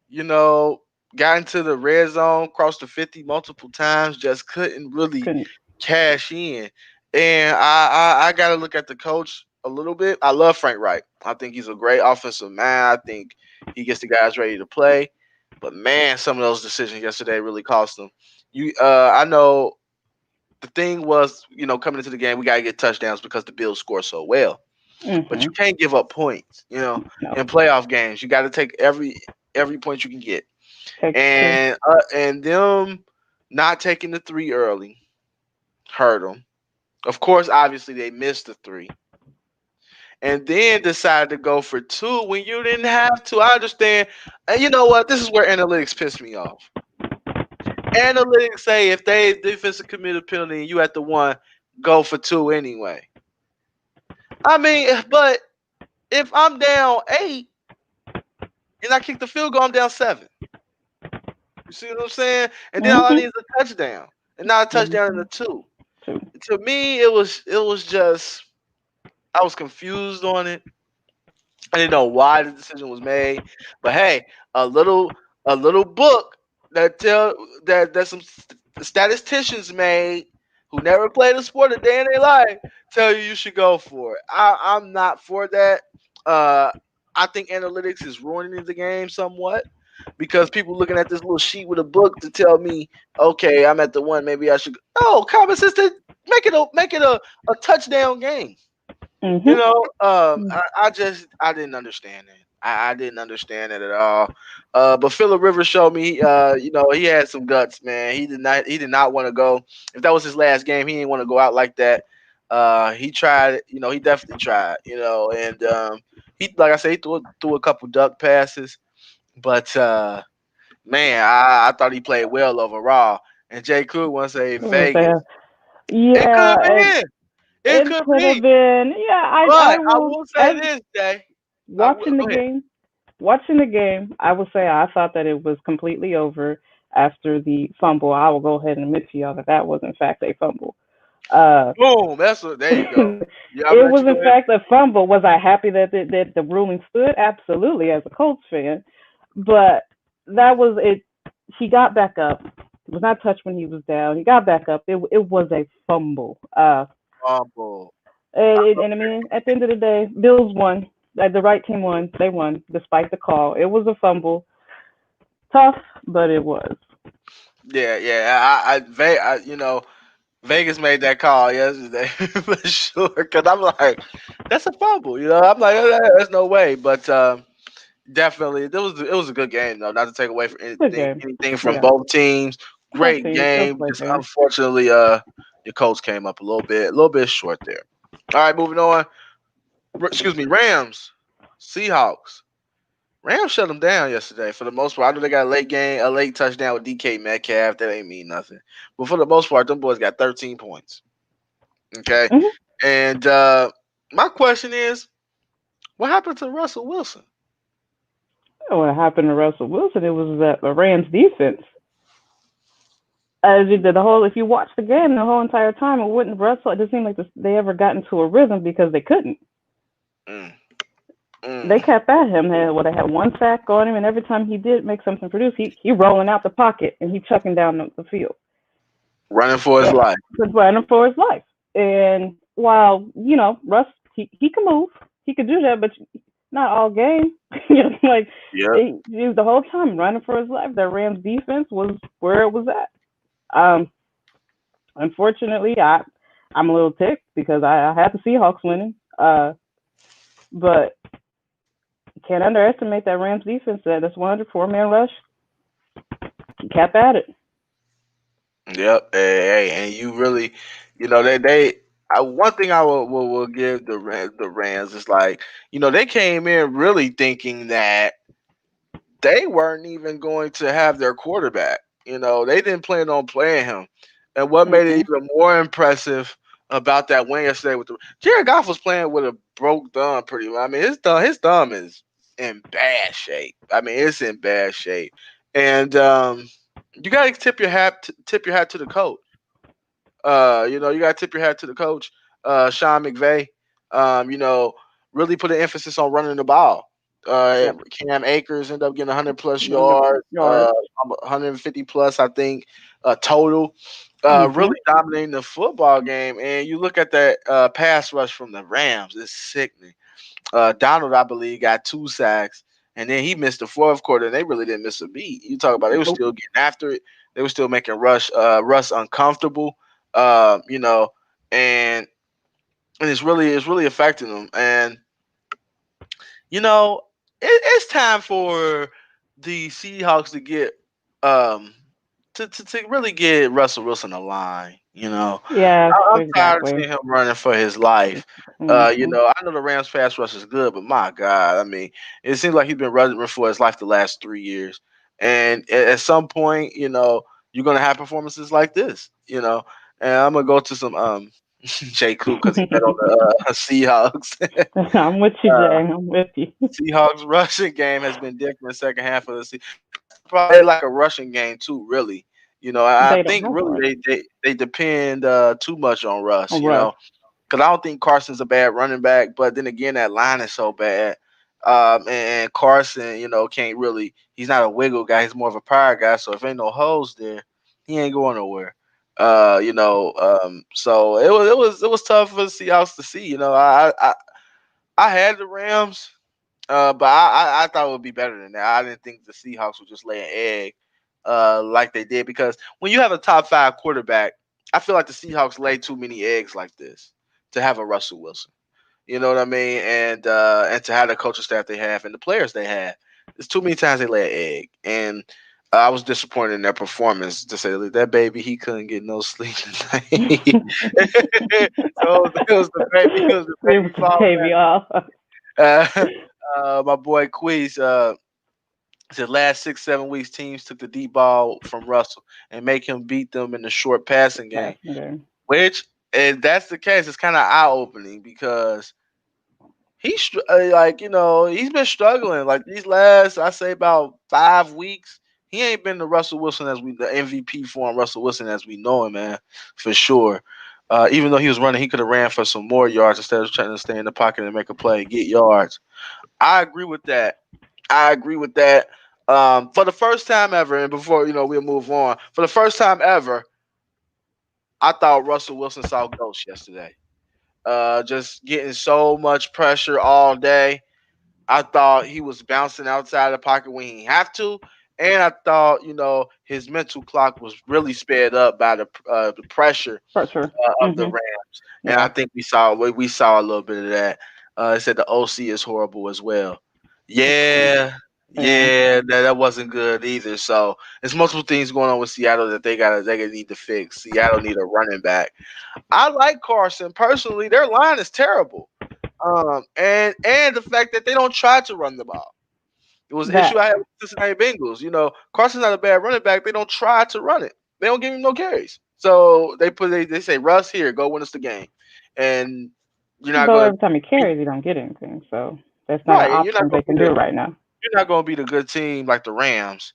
you know, got into the red zone, crossed the 50 multiple times, just couldn't really Couldn't. cash in. And I got to look at the coach a little bit. I love Frank Wright. I think he's a great offensive man. I think he gets the guys ready to play. But man, some of those decisions yesterday really cost them. I know the thing was, coming into the game, we gotta get touchdowns because the Bills score so well. But you Mm-hmm. can't give up points. No, In playoff games, you got to take every point you can get. takes two. And them not taking the three early hurt them. Of course, obviously they missed the three, and then decided to go for two when you didn't have to. I understand. And you know what? This is where analytics piss me off. Analytics say if they defensive committed penalty and you at the one, go for two anyway. I mean, but if I'm down 8 and I kick the field goal, I'm down 7. You see what I'm saying? And then all I Mm-hmm. need is a touchdown, and not a touchdown in Mm-hmm. the two. Two. To me, it was just I was confused on it. I didn't know why the decision was made, but hey, a little a little book that tell that some statisticians made who never played a sport a day in their life tell you should go for it. I'm not for that. Uh, I think analytics is ruining the game somewhat because people looking at this little sheet with a book to tell me, okay, I'm at the one, maybe I should. No, common sense. Make it a touchdown game. Mm-hmm. I didn't understand it. I didn't understand it at all. But Philip Rivers showed me, he had some guts, man. He did not want to go. If that was his last game, he didn't want to go out like that. He tried, he definitely tried, and he, like I said, he threw a couple duck passes, but man, I thought he played well overall. And Jay Cook wants to say It was Vegas. It could yeah, have and been. It it could could have be. been. Yeah, I But I will will say as this, Jay. Watching the Go ahead. game, watching the game, I would say I thought that it was completely over after the fumble. I will go ahead and admit to y'all that that was in fact a fumble. Uh, Boom. There you go. it Yeah, I'm gonna let was you in go ahead. fact a fumble. Was I happy that the ruling stood? Absolutely, as a Colts fan. But that was it. He got back up. He was not touched when he was down. He got back up. It was a fumble. Fumble. And I mean, at the end of the day, Bills won. The right team won. They won despite the call. It was a fumble. Tough, but it was. Yeah, yeah. Vegas made that call yesterday for sure. Cause I'm like, that's a fumble. I'm like, there's no way. But definitely, it was a good game though. Not to take away from Good anything, game. anything from Yeah. both teams. Both Great teams. It was a game. great Just game. unfortunately, your Colts came up a little bit short there. All right, moving on. Excuse me, Rams, Seahawks. Rams shut them down yesterday for the most part. I know they got a late touchdown with DK Metcalf. That ain't mean nothing. But for the most part, them boys got 13 points. Okay. Hmm. And my question is, what happened to Russell Wilson? What happened to Russell Wilson? It was that the Rams defense. As you did the whole, if you watch the game the whole entire time, it wouldn't Russell. It didn't seem like they ever got into a rhythm because they couldn't. Mm, They mm. kept at him. They had one sack on him, and every time he did make something produce, he rolling out the pocket and he chucking down the field. Running for his Yeah, life. was running for his life. And while Russ, he can move, he could do that, but not all game. Like Yep. he was the whole time running for his life. The Rams defense was where it was at. Um, Unfortunately, I'm a little ticked because I had the Seahawks winning. But can't underestimate that Rams defense. That's 104-man rush. He kept at it. Yep. Hey, and you really, they. One thing I will give the Rams is like, they came in really thinking that they weren't even going to have their quarterback. They didn't plan on playing him. And what made it Mm-mm. even more impressive about that win yesterday with the Jared Goff was playing with a broke thumb pretty well. I mean, his thumb is in bad shape. I mean, it's in bad shape. And you gotta tip your hat to the coach. You gotta tip your hat to the coach, Sean McVay. You know, really put an emphasis on running the ball. Yep. Cam Akers ended up getting 100 plus 100 yards, yards. 150 plus, I think, total. Mm-hmm. Really dominating the football game. And you look at that pass rush from the Rams, it's sickening. Donald, I believe, got 2 sacks, and then he missed the fourth quarter, and they really didn't miss a beat. You talk about they were Nope. still getting after it. They were still making Russ uncomfortable. Uh, you know, and it's really affecting them. And you know, it's time for the Seahawks to get um to really get Russell Wilson a line. Yes, I'm tired of exactly. seeing him running for his life. Mm-hmm. I know the Rams pass rush is good, but my God, I mean, it seems like he's been running for his life the last 3 years. And at some point, you're gonna have performances like this. And I'm gonna go to some Jay Coop because he bet on the Seahawks. I'm with you, uh, Jay. I'm with you. Seahawks rushing game has been different second half of the season. That's the problem. They like a rushing game too, really. I They don't think have really one. they depend too much on Russ. On Russ. Because I don't think Carson's a bad running back, but then again, that line is so bad. And Carson, can't really. He's not a wiggle guy. He's more of a power guy. So if ain't no holes there, he ain't going nowhere. So it was tough for the Seahawks to see. I had the Rams, but I thought it would be better than that. I didn't think the Seahawks would just lay an egg like they did because when you have a top 5 quarterback, I feel like the Seahawks lay too many eggs like this to have a Russell Wilson. You know what I mean? And to have the coaching staff they have and the players they have, it's too many times they lay an egg. And I was disappointed in their performance. To say the least. That baby, he couldn't get no sleep tonight. So it was the It was baby the fall baby off. my boy Quiz said last 6 7 weeks teams took the deep ball from Russell and make him beat them in the short passing game. Passing game. Which if that's the case, it's kind of eye opening because he's been struggling like these last I say about 5 weeks. He ain't been the Russell Wilson as we the MVP form Russell Wilson as we know him, man, for sure. Even though he was running, he could have ran for some more yards instead of trying to stay in the pocket and make a play, get yards. I agree with that. I agree with that. For the first time ever, and before we'll move on. For the first time ever, I thought Russell Wilson saw ghosts yesterday. Just getting so much pressure all day. I thought he was bouncing outside the pocket when he have to, and I thought his mental clock was really sped up by the pressure For sure. of the Mhm. Rams, and I Yeah. think we saw a little bit of that. It said the OC is horrible as well. Okay. Yeah, Yeah. yeah, that wasn't good either. So there's multiple things going on with Seattle that they need to fix. Seattle need a running back. I like Carson personally. Their line is terrible. And the fact that they don't try to run the ball. It was an issue That. I had with the Cincinnati Bengals. Carson's not a bad running back. They don't try to run it. They don't give him no carries. So they say Russ here, go win us the game, and you're not But gonna every time he be carries, you don't get anything. So that's not an right, and you're not option gonna they be can do right now. the good team like the Rams,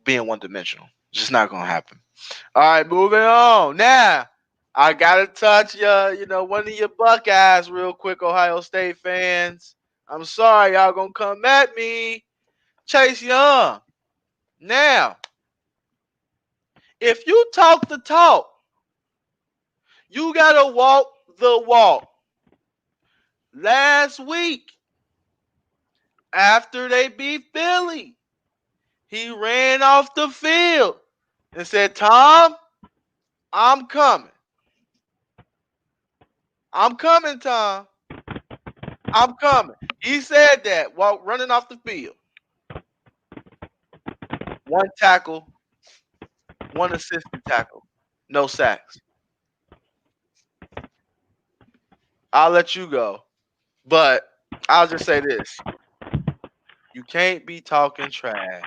being one dimensional. It's just not gonna happen. All right, moving on. Now, I gotta touch one of your Buckeyes real quick, Ohio State fans. I'm sorry, y'all gonna come at me. Chase Young. Now, if you talk the talk, you gotta walk the walk. Last week, after they beat Philly, he ran off the field and said, Tom, I'm coming. I'm coming, Tom. I'm coming. He said that while running off the field. One tackle, one assisted tackle, no sacks. I'll let you go. But I'll just say this. You can't be talking trash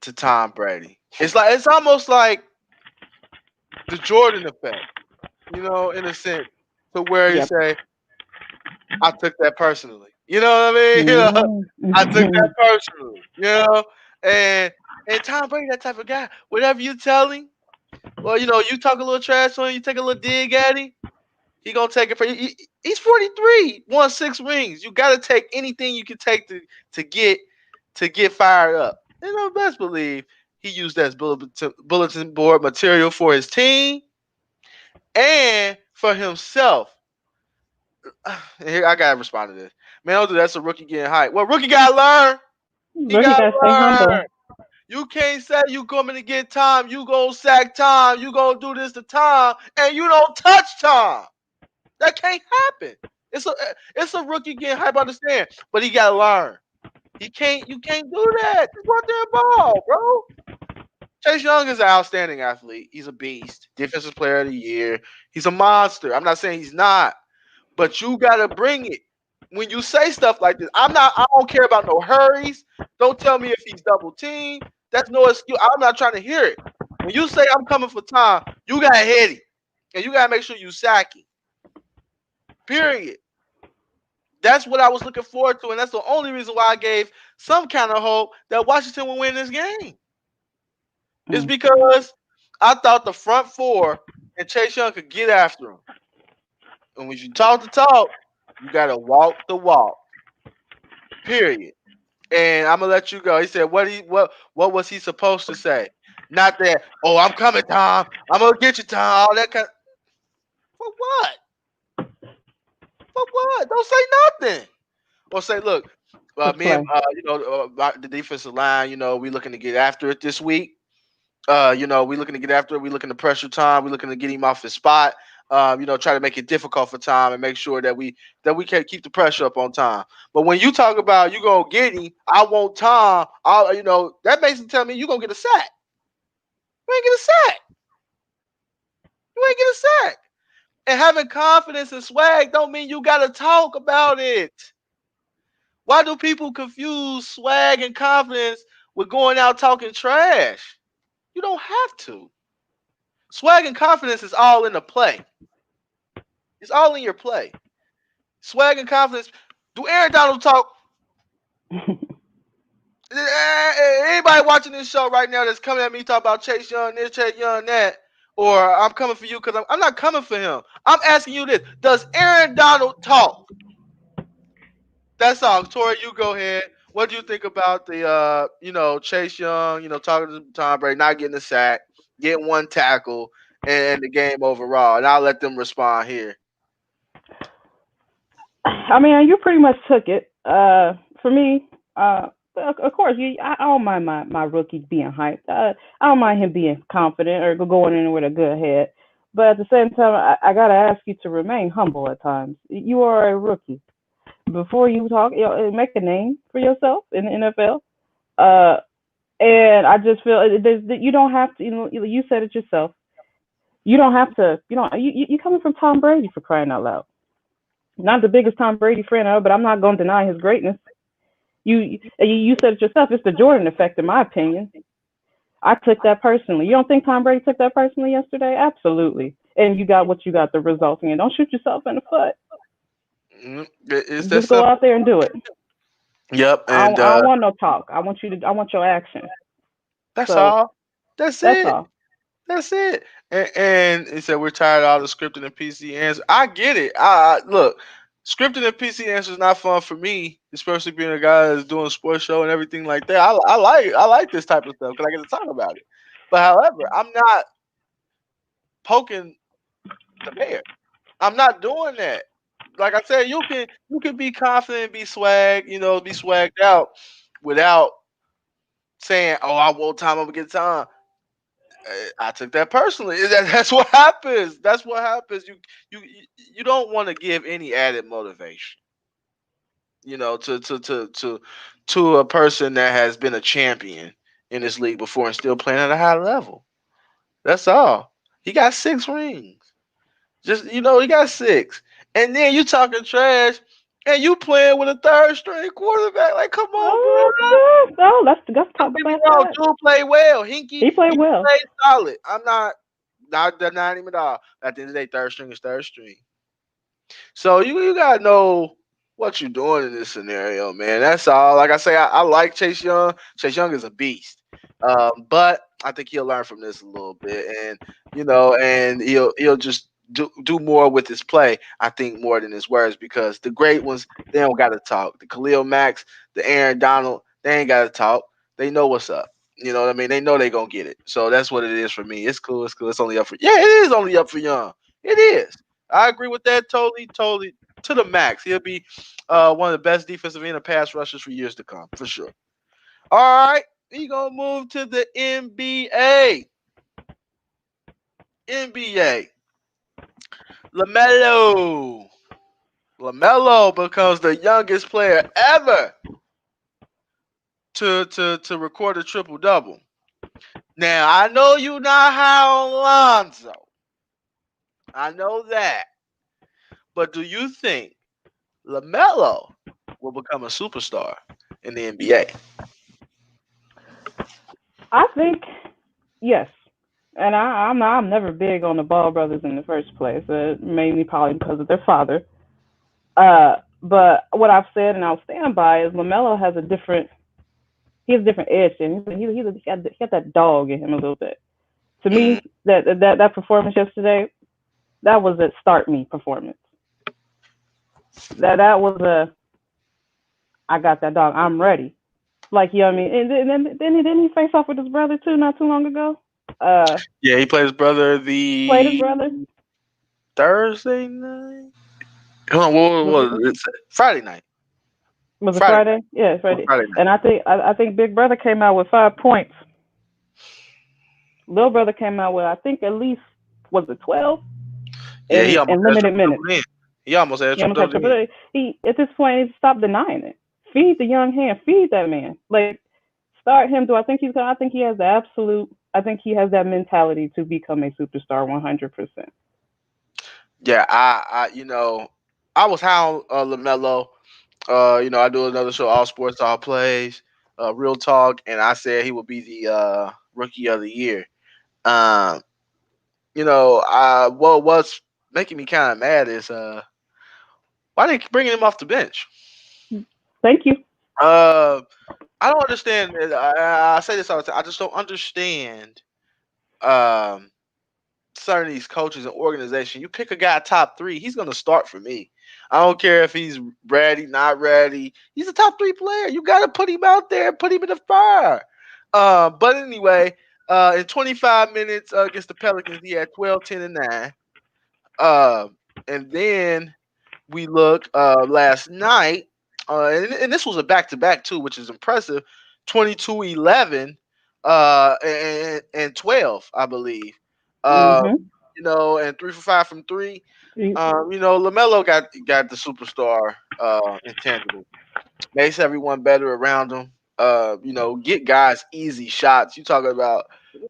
to Tom Brady. It's almost like the Jordan effect, in a sense, to where you Yep. say, I took that personally. You know what I mean? I took that Mhm. personally. And and Tom Brady, that type of guy. Whatever you tell him, well, you talk a little trash on him, you take a little dig at him, he gonna take it for he's 43, won 6 rings. You gotta take anything you can take to get fired up. Best believe he used that as bulletin board material for his team and for himself. Here I gotta respond to this. Man, don't do that. That's a rookie getting hyped. Well, rookie gotta learn. He Rookie gotta gotta stay humble. learn. You can't say you coming to get time. You gonna sack time. You gonna do this to time, and you don't touch time. That can't happen. It's a rookie getting hype. I understand, but he gotta learn. He can't. You can't do that. Just go out there and ball, bro. Chase Young is an outstanding athlete. He's a beast. Defensive player of the year. He's a monster. I'm not saying he's not, but you gotta bring it. When you say stuff like this, I'm not. I don't care about no hurries. Don't tell me if he's double teamed. That's no excuse. I'm not trying to hear it. When you say I'm coming for time, you gotta hit him, and you gotta make sure you sack him. Period. That's what I was looking forward to, and that's the only reason why I gave some kind of hope that Washington would win this game. It's Mm. because I thought the front four and Chase Young could get after him. And when you talk the talk, you gotta walk the walk. Period. And I'm gonna let you go. He said, what was he supposed to say? Not that, oh, I'm coming, Tom. I'm gonna get you, Tom. All that kind. For what? For what? Don't say nothing. Or say, look, Just me and play. the defensive line, we looking to get after it this week. We looking to get after it. We looking to pressure Tom. We looking to get him off his spot. Try to make it difficult for Tom and make sure that we can keep the pressure up on Tom. But when you talk about you gonna get him, I want Tom. That basically tell me you gonna get a sack. You ain't get a sack. You ain't get a sack. And having confidence and swag don't mean you gotta talk about it. Why do people confuse swag and confidence with going out talking trash? You don't have to. Swag and confidence is all in the play. It's all in your play. Swag and confidence. Do Aaron Donald talk? Anybody watching this show right now that's coming at me talk about Chase Young this, Chase Young that, or I'm coming for you because I'm not coming for him. I'm asking you this: does Aaron Donald talk? That's all. Tori, you go ahead. What do you think about the Chase Young, talking to Tom Brady, not getting a sack, getting one tackle, and the game overall? And I'll let them respond here. I mean, you pretty much took it. For me, of course, I don't mind my rookie being hyped. I don't mind him being confident or going in with a good head. But at the same time, I gotta ask you to remain humble at times. You are a rookie. Before you talk, make a name for yourself in the NFL. Uh, and I just feel you don't have to. You said it yourself. You don't have to. You don't. You coming from Tom Brady for crying out loud. Not the biggest Tom Brady fan ever, but I'm not going to deny his greatness. You said it yourself. It's the Jordan effect, in my opinion. I took that personally. You don't think Tom Brady took that personally yesterday? Absolutely. And you got what you got, the results. And don't shoot yourself in the foot. It's that Just go simple. out there and do it. Yep, I and don't, I don't want no talk. I want you to. I want your action. that's So all. That's that's it. all. That's it. And he said we're tired of all the scripting and PC answers. I get it. I look, scripting and PC answers is not fun for me, especially being a guy that's doing a sports show and everything like that. I like this type of stuff because I get to talk about it. But however, I'm not poking the bear. I'm not doing that. Like I said, you can be confident, be swag, be swagged out without saying, "Oh, I want time. I'm gonna get time." I took that personally. That's what happens. That's what happens. You don't want to give any added motivation, to a person that has been a champion in this league before and still playing at a high level. That's all. He got 6 rings. Just he got six, and then you talking trash, and you playing with a third string quarterback. Like, come on, bro. Oh, let's Don't talk get me about wrong. that. Dude play well. Hinky, He played he well. played solid. I'm not denying him at all. At the end of the day, third string is third string. So you gotta know what you're doing in this scenario, man. That's all. Like I say, I like Chase Young. Chase Young is a beast. But I think he'll learn from this a little bit, and he'll just do more with his play. I think more than his words because the great ones they don't got to talk. The Khalil Max, the Aaron Donald, they ain't got to talk. They know what's up. You know what I mean? They know they gonna get it. So that's what it is for me. It's cool. It's cool. It's only up for it is only up for Young. It is. I agree with that totally, totally to the max. He'll be one of the best defensive end and pass rushers for years to come, for sure. All right, we gonna move to the NBA. NBA. LaMelo. LaMelo becomes the youngest player ever to record a triple double. Now I know you not high on Lonzo. I know that. But do you think LaMelo will become a superstar in the NBA? I think yes. And I'm never big on the Ball brothers in the first place. Mainly probably because of their father. But what I've said and I'll stand by is Lamelo has a different he has a different edge to him. He got that dog in him a little bit. To Mm, me, that performance yesterday, that was a start me performance. That was a I got that dog. I'm ready. Like you know what I mean. And then he face off with his brother too, not too long ago. Uh, yeah, he plays brother played his the brother. Thursday night. Hold on, what Was it was it? It's Friday night. was it Friday night. Friday? Yeah, it's It was Friday. Friday night. And I think Big Brother came out with 5 points. Little Brother came out with I think at least was it 12 Yeah, he almost in had a limited triple minutes. double in. He almost had a He almost triple had double in. triple. He at this point he stopped denying it. Feed the young hand. Feed that man. Like start him. Do I think he's gonna? I think he has the absolute. I think he has that mentality to become a superstar 100%. Yeah, I was high on Lamelo. I do another show, All Sports, All Plays, Real Talk, and I said he would be the rookie of the year. Um, what what's making me kind of mad is Why they bringing him off the bench? Thank you. Uh, I don't understand. I say this all the time. I just don't understand. Um, certain of these coaches and organization. You pick a guy top three, he's gonna start for me. I don't care if he's ready, not ready. He's a top three player. You gotta put him out there, put him in the fire. But anyway, in 25 minutes against the Pelicans, he had 12, 10, and 9. Uh, and then we look last night, and this was a back to back too, which is impressive. 22, 11, and 12, I believe. Um, Mhm. and 3 for 5 from three. Lamelo got the superstar intangible, makes everyone better around him. Get guys easy shots. You talking about,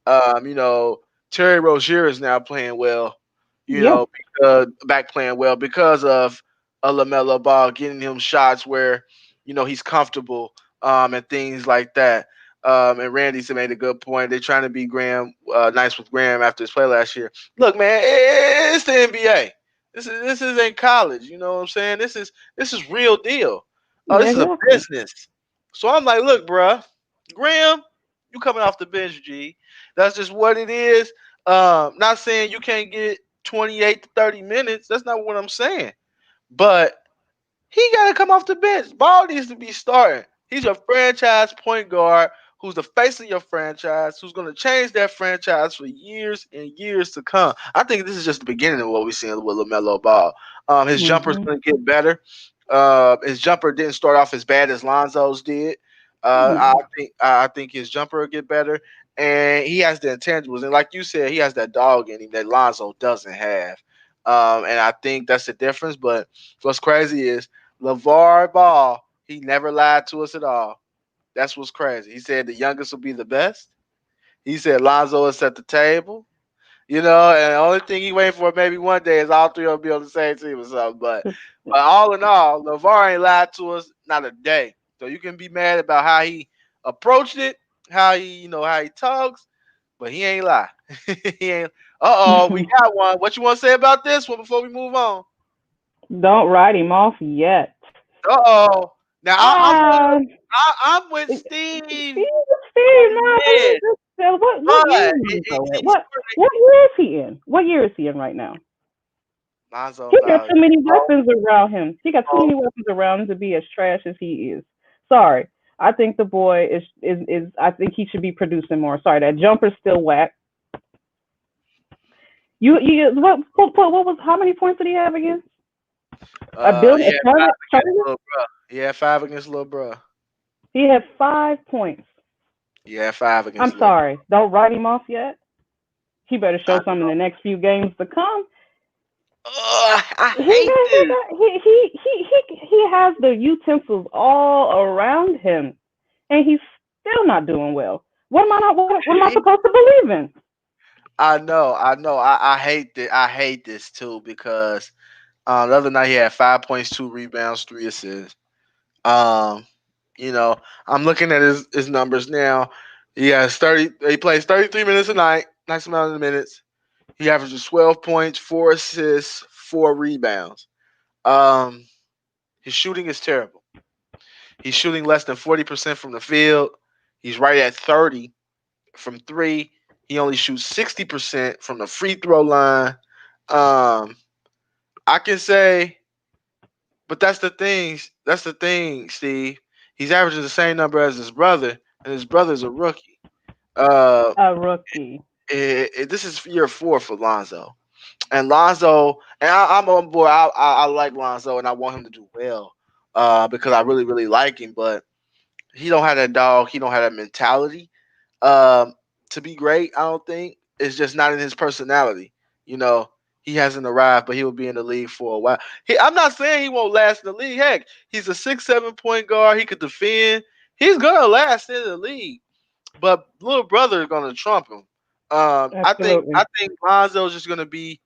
um, you know, Terry Rozier is now playing well. Yeah. Back playing well because of a Lamelo Ball getting him shots where he's comfortable, and things like that. And Randy's made a good point. They're trying to be nice with Graham after his play last year. Look, man, it's the NBA. This is ain't college. You know what I'm saying? This is real deal. This is a Exactly. business. So I'm like, look, bruh, Graham, you coming off the bench, G. That's just what it is. Not saying you can't get 28 to 30 minutes. That's not what I'm saying. But he got to come off the bench. Ball needs to be starting. He's a franchise point guard who's the face of your franchise, who's going to change that franchise for years and years to come. I think this is just the beginning of what we're seeing with LaMelo Ball. His jumper's Mhm. going to get better. His jumper didn't start off as bad as Lonzo's did. No. I think his jumper will get better, and he has the intangibles. And like you said, he has that dog in him that Lonzo doesn't have. And I think that's the difference. But what's crazy is LeVar Ball, he never lied to us at all. That's what's crazy. He said the youngest will be the best. He said Lonzo will set the table. And the only thing he waiting for maybe one day is all three will be on the same team or something. But all in all, LeVar ain't lied to us not a day. So you can be mad about how he approached it, how he talks, but he ain't lie. He ain't. We got one. What you want to say about this one before we move on? Don't write him off yet. Now Ah, I'm with Steve, Steve Steve, on man, this, what year but is Lonzo in? he's What year is he in? What year is he in right now? Lonzo He got about too many weapons around him. He got too many weapons around him to be as trash as he is. Sorry. I think the boy is I think he should be producing more. Sorry, that jumper's still whack. What was how many points did he have again? A build he a had five Charlotte against Charlotte? little bro. He had 5 against little bro. He had 5 points. He had 5 against I'm little bro. sorry. Don't write him off yet. He better I show some in know. the next few games to come. I hate this. He has the utensils all around him, and he's still not doing well. What am I supposed to believe in? I know. I hate this. I hate this too because the other night he had 5 points, 2 rebounds, 3 assists. Um, I'm looking at his numbers now. He has 30. He plays 33 minutes a night. Nice amount of minutes. He averages 12 points, 4 assists, 4 rebounds. Um, his shooting is terrible. He's shooting less than 40% from the field. He's right at 30 from three. He only shoots 60% from the free throw line. Um, I can say, but that's the thing. That's the thing, Steve. He's averaging the same number as his brother, and his brother's a rookie. Uh, A rookie. this is year 4 for Lonzo, and I'm on board. I like Lonzo, and I want him to do well, because I really really like him. But he don't have that dog. He don't have that mentality, um, to be great. I don't think it's just not in his personality. You know, he hasn't arrived, but he will be in the league for a while. I'm not saying he won't last in the league. Heck, he's a 6'7" point guard. He could defend. He's gonna last in the league, but little brother is gonna trump him. I think Absolutely. I think Lonzo is just gonna be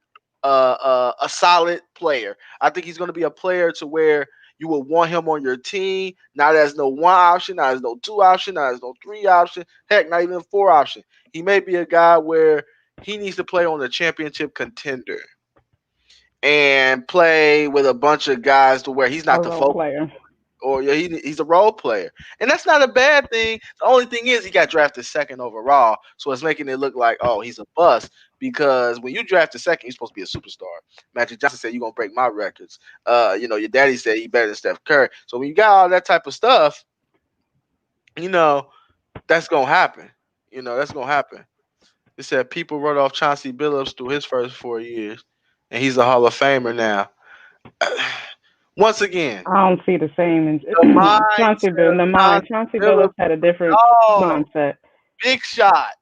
a solid player. I think he's gonna be a player to where you will want him on your team. Not as no one option, not as no two option, not as no three option. Heck, not even a four option. He may be a guy where he needs to play on a championship contender. and play with a bunch of guys to where he's A not the role focal, player. or yeah, he's a role player, and that's not a bad thing. The only thing is he got drafted second overall, so it's making it look like he's a bust because when you draft a second, you're supposed to be a superstar. Magic Johnson said you're gonna break my records. Your daddy said he better than Steph Curry. So when you got all that type of stuff, you know that's gonna happen. That's gonna happen. It said people wrote off Chauncey Billups through his first 4 years, and he's a Hall of Famer now. Once again, I don't see the same. the Chauncey, mindset the of mind. Chauncey Chauncey Billups Billups had a was different dog. mindset. Big shot.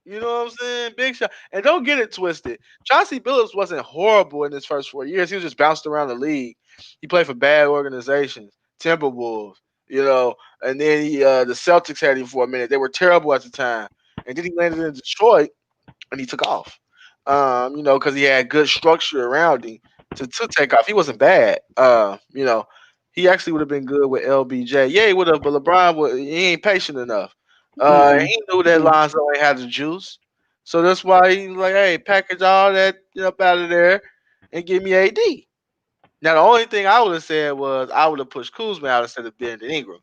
You know what I'm saying? Big shot. And don't get it twisted. Chauncey Billups wasn't horrible in his first 4 years. He was just bounced around the league. He played for bad organizations, Timberwolves, and then the Celtics had him for a minute. They were terrible at the time. And then he landed in Detroit and he took off. Because he had good structure around him to take off. He wasn't bad. He actually would have been good with LBJ. Yeah, he would have, but he ain't patient enough. Mm-mm. He knew that Mm-mm. Lonzo ain't had the juice. So that's why he's like, hey, package all that up out of there and give me AD. Now the only thing I would have said was I would have pushed Kuzma out instead of Brandon Ingram.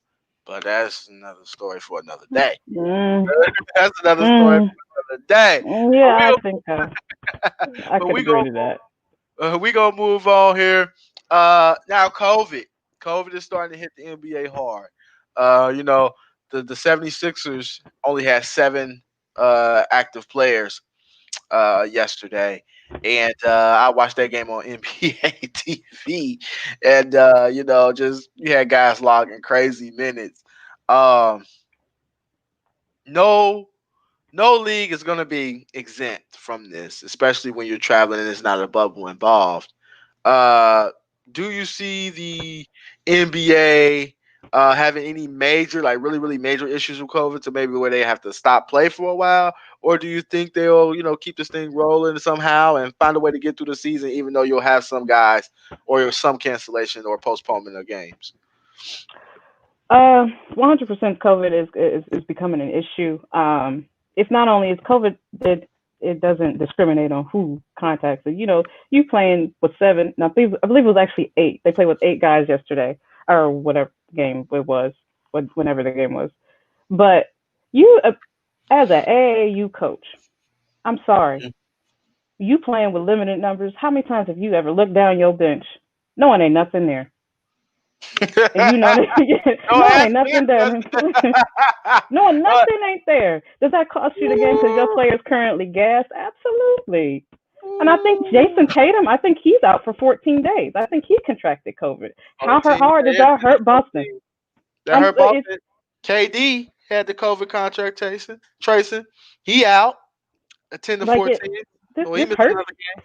But that's another story for another day. Mm, That's another story mm, for another day. But yeah, I think I but could we agree gonna to that. we gonna move on here. Now COVID is starting to hit the NBA hard. The 76ers only had seven active players yesterday, and I watched that game on NBA TV, and just you had guys logging crazy minutes. Um, no no league is going to be exempt from this, especially when you're traveling and there's not a bubble involved. Uh, do you see the NBA having any major, like really, really major issues with COVID to maybe where they have to stop play for a while? Or do you think they'll, keep this thing rolling somehow and find a way to get through the season, even though you'll have some guys or some cancellation or postponement of games? 100% COVID is becoming an issue. It's not only is COVID that it doesn't discriminate on who contacts it. You playing with seven. Now, I believe it was actually eight. They played with eight guys yesterday, or whatever game it was, whenever the game was. But you, as an AAU coach, I'm sorry, you playing with limited numbers. How many times have you ever looked down your bench? No one ain't nothing there, and you know that Don't no one ask ain't me a nothing there. question. No, Uh, nothing ain't there. Does that cost you the game because your player's currently gassed? Absolutely. And I think Jason Tatum, I think he's out for 14 days. I think he contracted COVID. How 14 hard does days. that hurt Boston? That hurt It's Boston. KD had the COVID contract tracing. He out at 10 to like 14. Well, he this missed hurts. another game.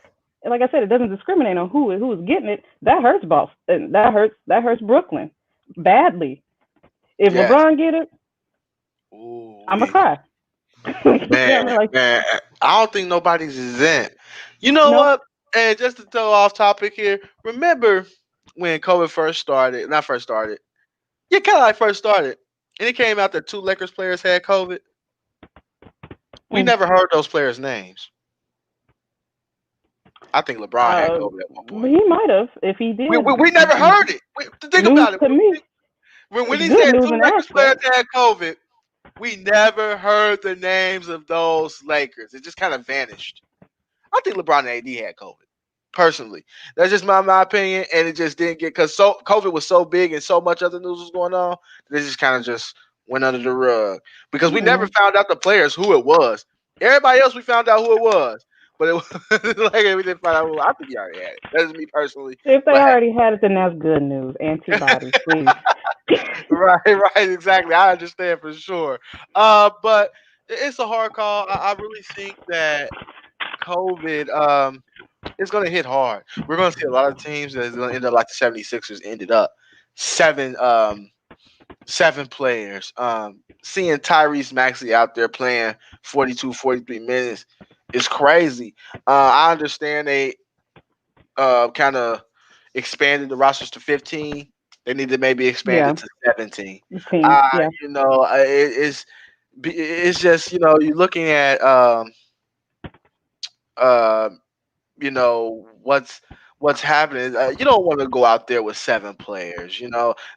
Like I said, it doesn't discriminate on who's getting it. That hurts Boston. That hurts Brooklyn badly. If Yes. LeBron get it, Ooh, I'ma cry. Yeah, I man, mean, like man. I don't think nobody's exempt. You know no. what? And just to throw off topic here, remember when COVID first started? Not first started. Yeah, kind of like first started. And it came out that two Lakers players had COVID. We Mm. never heard those players' names. I think LeBron had COVID at one point. He might have if he We did. never heard it. Think News about it. to me. When It's he good said news two in that Lakers players aspect. had COVID, we never heard the names of those Lakers. It just kind of vanished. I think LeBron and AD had COVID. Personally, that's just my opinion, and it just didn't get because COVID was so big and so much other news was going on. They just kind of just went under the rug because we never Mm. found out the players who it was. Everybody else we found out who it was, but it was like we didn't find out who. I think he already had it. That's me personally, If they but already had it, then that's good news. Antibodies, please. right, right, exactly. I understand for sure. But it's a hard call. I really think that COVID it's gonna hit hard. We're gonna see a lot of teams that's gonna end up like the 76ers ended up. Seven players. Seeing Tyrese Maxey out there playing 42, 43 minutes is crazy. I understand they kind of expanded the rosters to 15. They need to maybe expand Yeah, it to 17. the teams. Yeah, It's just you're looking at uh, what's what's happening is you don't want to go out there with 7 players.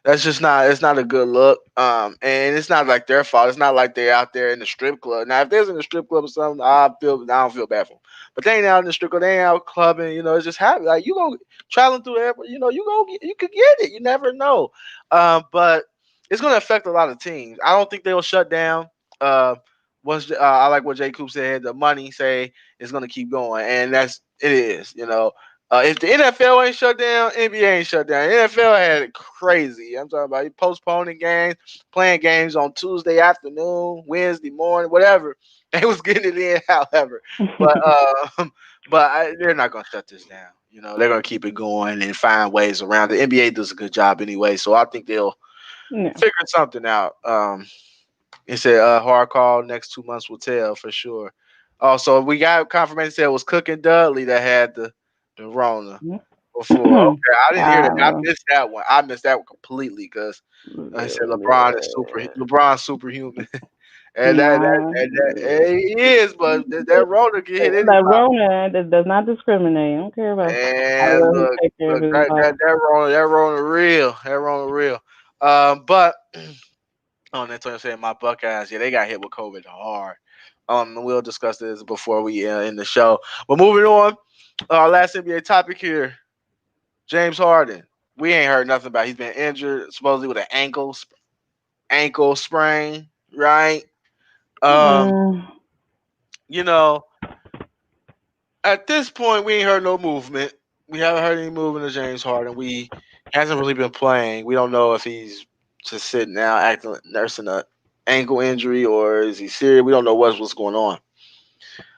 That's just not. It's not a good look. And it's not like their fault. It's not like they're out there in the strip club. Now, if there's in the strip club or something, I don't feel bad for them. But they ain't out in the strip club. They ain't out clubbing. It's just happy. Like you go traveling through the airport. You could get it. You never know. But it's gonna affect a lot of teams. I don't think they'll shut down. Uh, I like what Jay Coop said. The money say it's gonna keep going, and it is. If the NFL ain't shut down, NBA ain't shut down. NFL had it crazy. I'm talking about postponing games, playing games on Tuesday afternoon, Wednesday morning, whatever. They was getting it in, however. But they're not gonna shut this down. They're gonna keep it going and find ways around it. The NBA does a good job anyway, so I think they'll Yeah. figure something out. It said hard call next 2 months will tell for sure. Also, we got confirmation said it was Cook and Dudley that had the Rona before. Okay, I didn't hear that. I Uh, missed that one. I missed that one completely because I said LeBron is superhuman, and nah, he is, but that Rona can hit that anybody. Rona does not discriminate. I don't care about how And well he look, take care of look, his that Rona real. But Antonio saying my Buckeyes, yeah, they got hit with COVID hard. We'll discuss this before we end the show. But moving on, our last NBA topic here, James Harden. We ain't heard nothing about. He's been injured, supposedly with an ankle sprain, right? Um, Mm, you know, at this point, we ain't heard no movement. We haven't heard any movement of James Harden. He hasn't really been playing. We don't know if he's just sitting out, acting nursing a ankle injury, or is he serious? We don't know what's going on.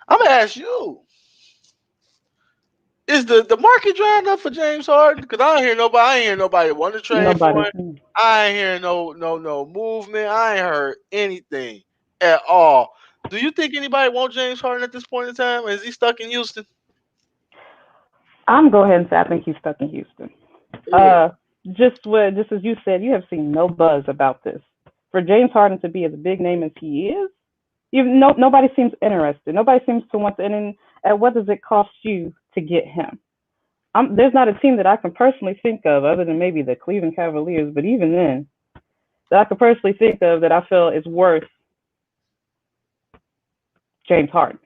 I'm gonna ask you: is the market drying up for James Harden? Because I ain't hear nobody. I ain't hear nobody want to trade nobody. for him. I ain't hearing no movement. I ain't heard anything at all. Do you think anybody want James Harden at this point in time? Is he stuck in Houston? I'm go ahead and say I think he's stuck in Houston. Yeah. Uh, just as you said, you have seen no buzz about this. For James Harden to be as big name as he is, even nobody seems interested. Nobody seems to want to. And at what does it cost you to get him? There's not a team that I can personally think of, other than maybe the Cleveland Cavaliers, but even then, that I could personally think of that I feel is worth James Harden.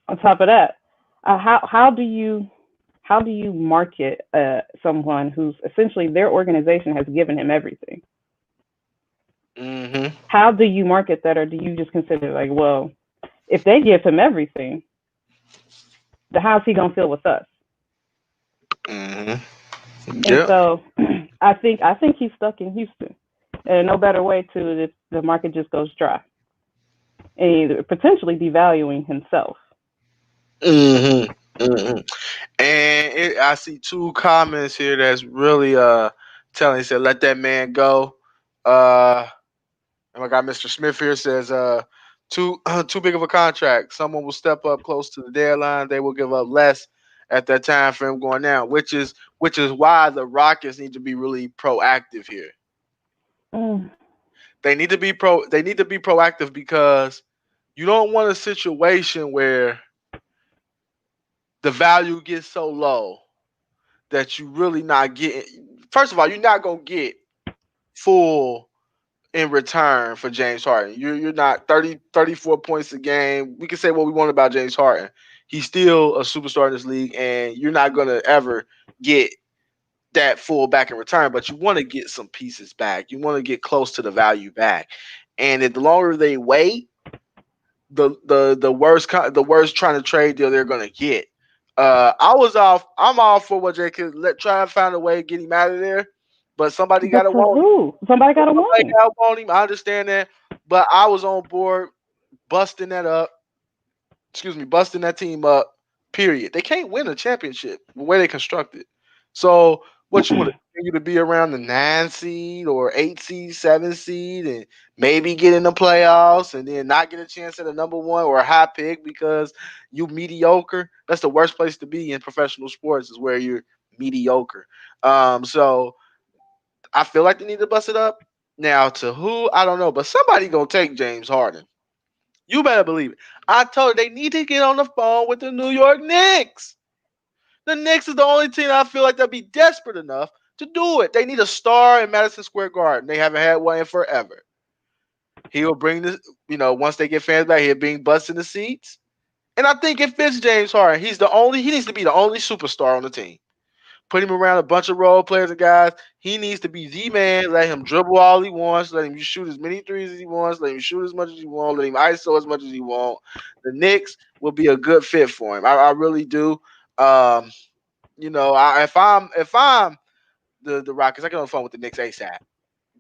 On top of that, how do you market someone who's essentially their organization has given him everything? Mm-hmm. How do you market that, or do you just consider like, well, if they give him everything, then how's he gonna feel with us? Mm-hmm. And Yep. so, I think he's stuck in Houston, and no better way to if the market just goes dry, and potentially devaluing himself. Mm-hmm. Mm-hmm. And I see 2 comments here that's really telling. He said, "Let that man go." And I got Mr. Smith here says, too too big of a contract. Someone will step up close to the deadline. They will give up less at that time frame going down, which is why the Rockets need to be really proactive here. Mm. They need to be proactive because you don't want a situation where the value gets so low that you really not getting. First of all, you're not gonna get full in return for James Harden. You're not 34 points a game. We can say what we want about James Harden. He's still a superstar in this league, and you're not gonna ever get that full back in return. But you want to get some pieces back. You want to get close to the value back. And if the longer they wait, the worst trying to trade deal they're gonna get. I'm all for what Jay could try and find a way to get him out of there, but somebody But gotta for want him. who? Somebody got to want Somebody him. gotta want him. I understand that, but I was on board busting that up. Excuse me, busting that team up. Period. They can't win a championship the way they constructed. So what you want to continue to be around the 9 seed or 8 seed, 7 seed, and maybe get in the playoffs, and then not get a chance at a number one or a high pick because you mediocre. That's the worst place to be in professional sports is where you're mediocre. So I feel like they need to bust it up. Now to who I don't know, but somebody gonna take James Harden. You better believe it. I told you they need to get on the phone with the New York Knicks. The Knicks is the only team I feel like they'll be desperate enough to do it. They need a star in Madison Square Garden. They haven't had one in forever. He'll bring this, once they get fans back, he'll bring butts in the seats. And I think it fits James Harden. He needs to be the only superstar on the team. Put him around a bunch of role players and guys. He needs to be the man. Let him dribble all he wants. Let him shoot as many threes as he wants. Let him shoot as much as he wants. Let him ISO as much as he wants. The Knicks will be a good fit for him. I really do. Um, if I'm the Rockets, I get on the phone with the Knicks ASAP.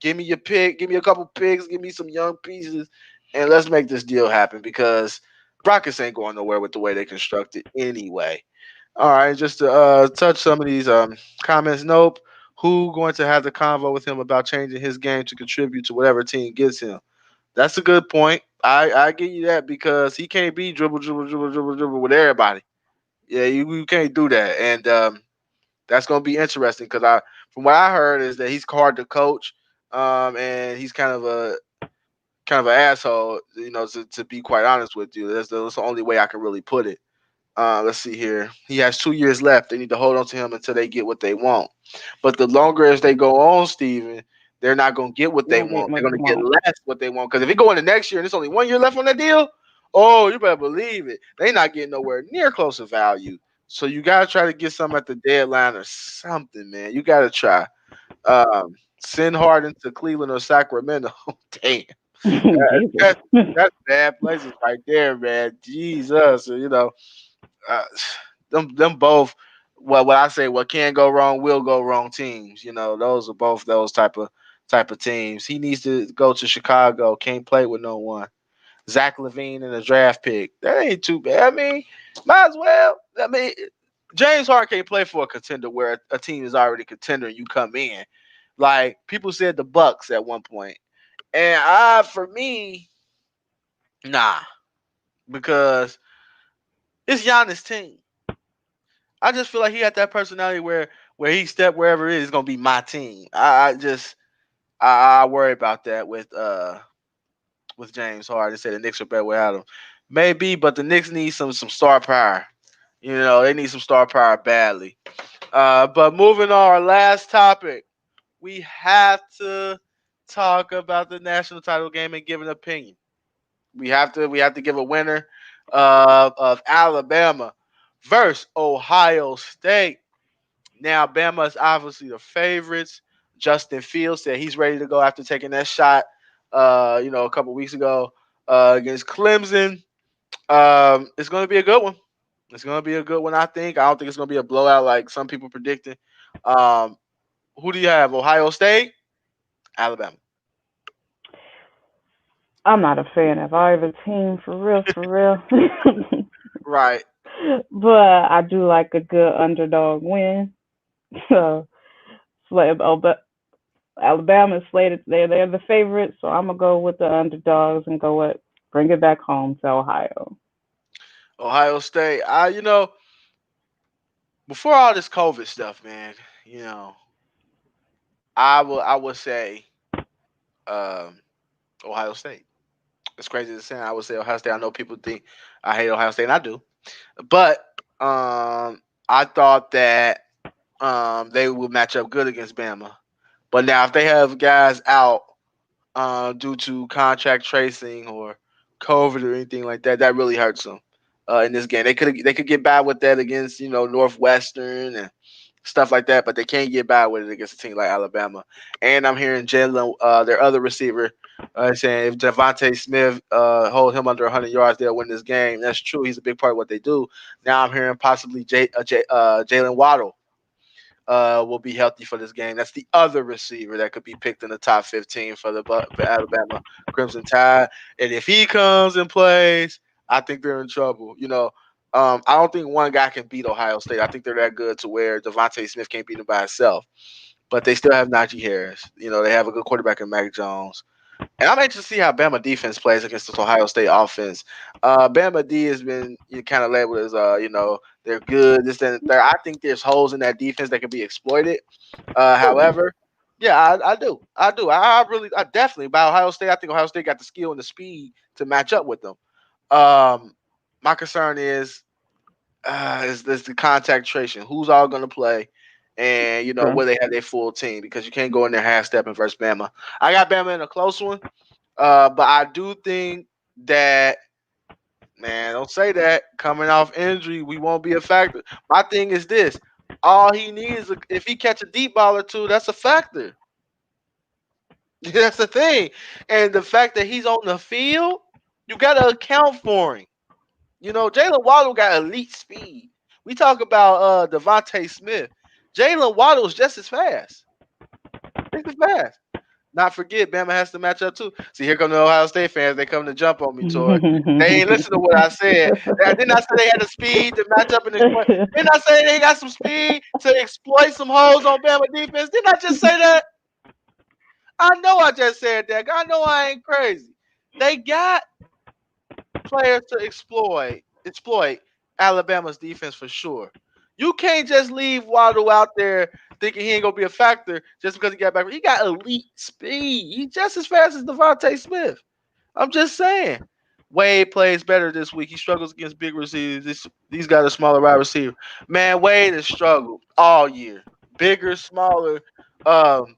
Give me your pick. Give me a couple picks. Give me some young pieces, and let's make this deal happen because Rockets ain't going nowhere with the way they construct it anyway. All right, just to touch some of these comments. Nope. Who going to have the convo with him about changing his game to contribute to whatever team gets him? That's a good point. I give you that because he can't be dribble, dribble, dribble, dribble, dribble with everybody. Yeah, you can't do that, and that's going to be interesting because from what I heard, is that he's hard to coach, and he's kind of an asshole. To be quite honest with you, that's the only way I can really put it. Let's see here. He has 2 years left. They need to hold on to him until they get what they want. But the longer as they go on, Steven, they're not going to get what You they don't get want. what They're going you to get want. less what they want. Because if it go into next year and there's only 1 year left on that deal, oh, you better believe it. They're not getting nowhere near close to value. So you got to try to get some at the deadline or something, man. You got to try. Send Harden to Cleveland or Sacramento. Damn. Jesus. That, that's bad places right there, man. Jesus. Uh, them both what I say what can go wrong will go wrong teams. Those are both those type of teams. He needs to go to Chicago. Can't play with no one. Zach Levine in a draft pick. That ain't too bad. I mean, might as well. I mean, James Harden can't play for a contender where a team is already a contender and you come in. Like people said the Bucks at one point. And for me, nah, because it's Giannis' team. I just feel like he got that personality where he step wherever it is, it's gonna be my team. I worry about that with James Harden. They said the Knicks are better without him. Maybe, but the Knicks need some star power. They need some star power badly. But moving on, our last topic, we have to talk about the national title game and give an opinion. We have to give a winner of Alabama versus Ohio State. Now, Bama is obviously the favorites. Justin Fields said he's ready to go after taking that shot, a couple weeks ago against Clemson. It's going to be a good one. It's going to be a good one, I think. I don't think it's going to be a blowout like some people predicting. Um, who do you have? Ohio State, Alabama. I'm not a fan of either team, for real, for real. Right. But I do like a good underdog win. So, but Alabama is slated. They're the favorites, so I'm gonna go with the underdogs and go with bring it back home to Ohio. Ohio State. Before all this COVID stuff, man, you know, I would say um, Ohio State. It's crazy to say. I would say Ohio State. I know people think I hate Ohio State, and I do. But I thought that they would match up good against Bama. But now, if they have guys out due to contract tracing or COVID or anything like that, that really hurts them in this game. They could get by with that against Northwestern and stuff like that, but they can't get by with it against a team like Alabama. And I'm hearing Jalen, their other receiver, saying if Devontae Smith hold him under 100 yards, they'll win this game. That's true. He's a big part of what they do. Now I'm hearing possibly Jalen Waddle will be healthy for this game. That's the other receiver that could be picked in the top 15 for Alabama Crimson Tide. And if he comes and plays, I think they're in trouble. I don't think one guy can beat Ohio State. I think they're that good to where Devontae Smith can't beat them by himself. But they still have Najee Harris. They have a good quarterback in Mac Jones. And I'm anxious to see how Bama defense plays against this Ohio State offense. Bama D has been kind of labeled as, they're good, this, that, and the third. I think there's holes in that defense that can be exploited. However, yeah, I do. I do. I definitely, by Ohio State, I think Ohio State got the skill and the speed to match up with them. My concern is is the contact tracing. Who's all going to play, and Okay. where they have their full team because you can't go in there half stepping versus Bama. I got Bama in a close one, but I do think that man, don't say that. Coming off injury, we won't be a factor. My thing is this: all he needs, if he catch a deep ball or two, that's a factor. That's the thing, and the fact that he's on the field, you got to account for him. Jalen Waddle got elite speed. We talk about Devontae Smith. Jalen Waddle is just as fast. Just as fast. Not forget, Bama has to match up too. See, here come the Ohio State fans. They come to jump on me, Tori. They ain't listen to what I said. Didn't I say they had the speed to match up and exploit? Didn't I say they got some speed to exploit some holes on Bama defense? Didn't I just say that? I know I just said that. I know I ain't crazy. They got players to exploit Alabama's defense for sure. You can't just leave Waddle out there thinking he ain't gonna be a factor just because he got back. He got elite speed. He's just as fast as Devontae Smith. I'm just saying. Wade plays better this week. He struggles against big receivers. These guys are smaller wide receiver. Man, Wade has struggled all year. Bigger, smaller. Um,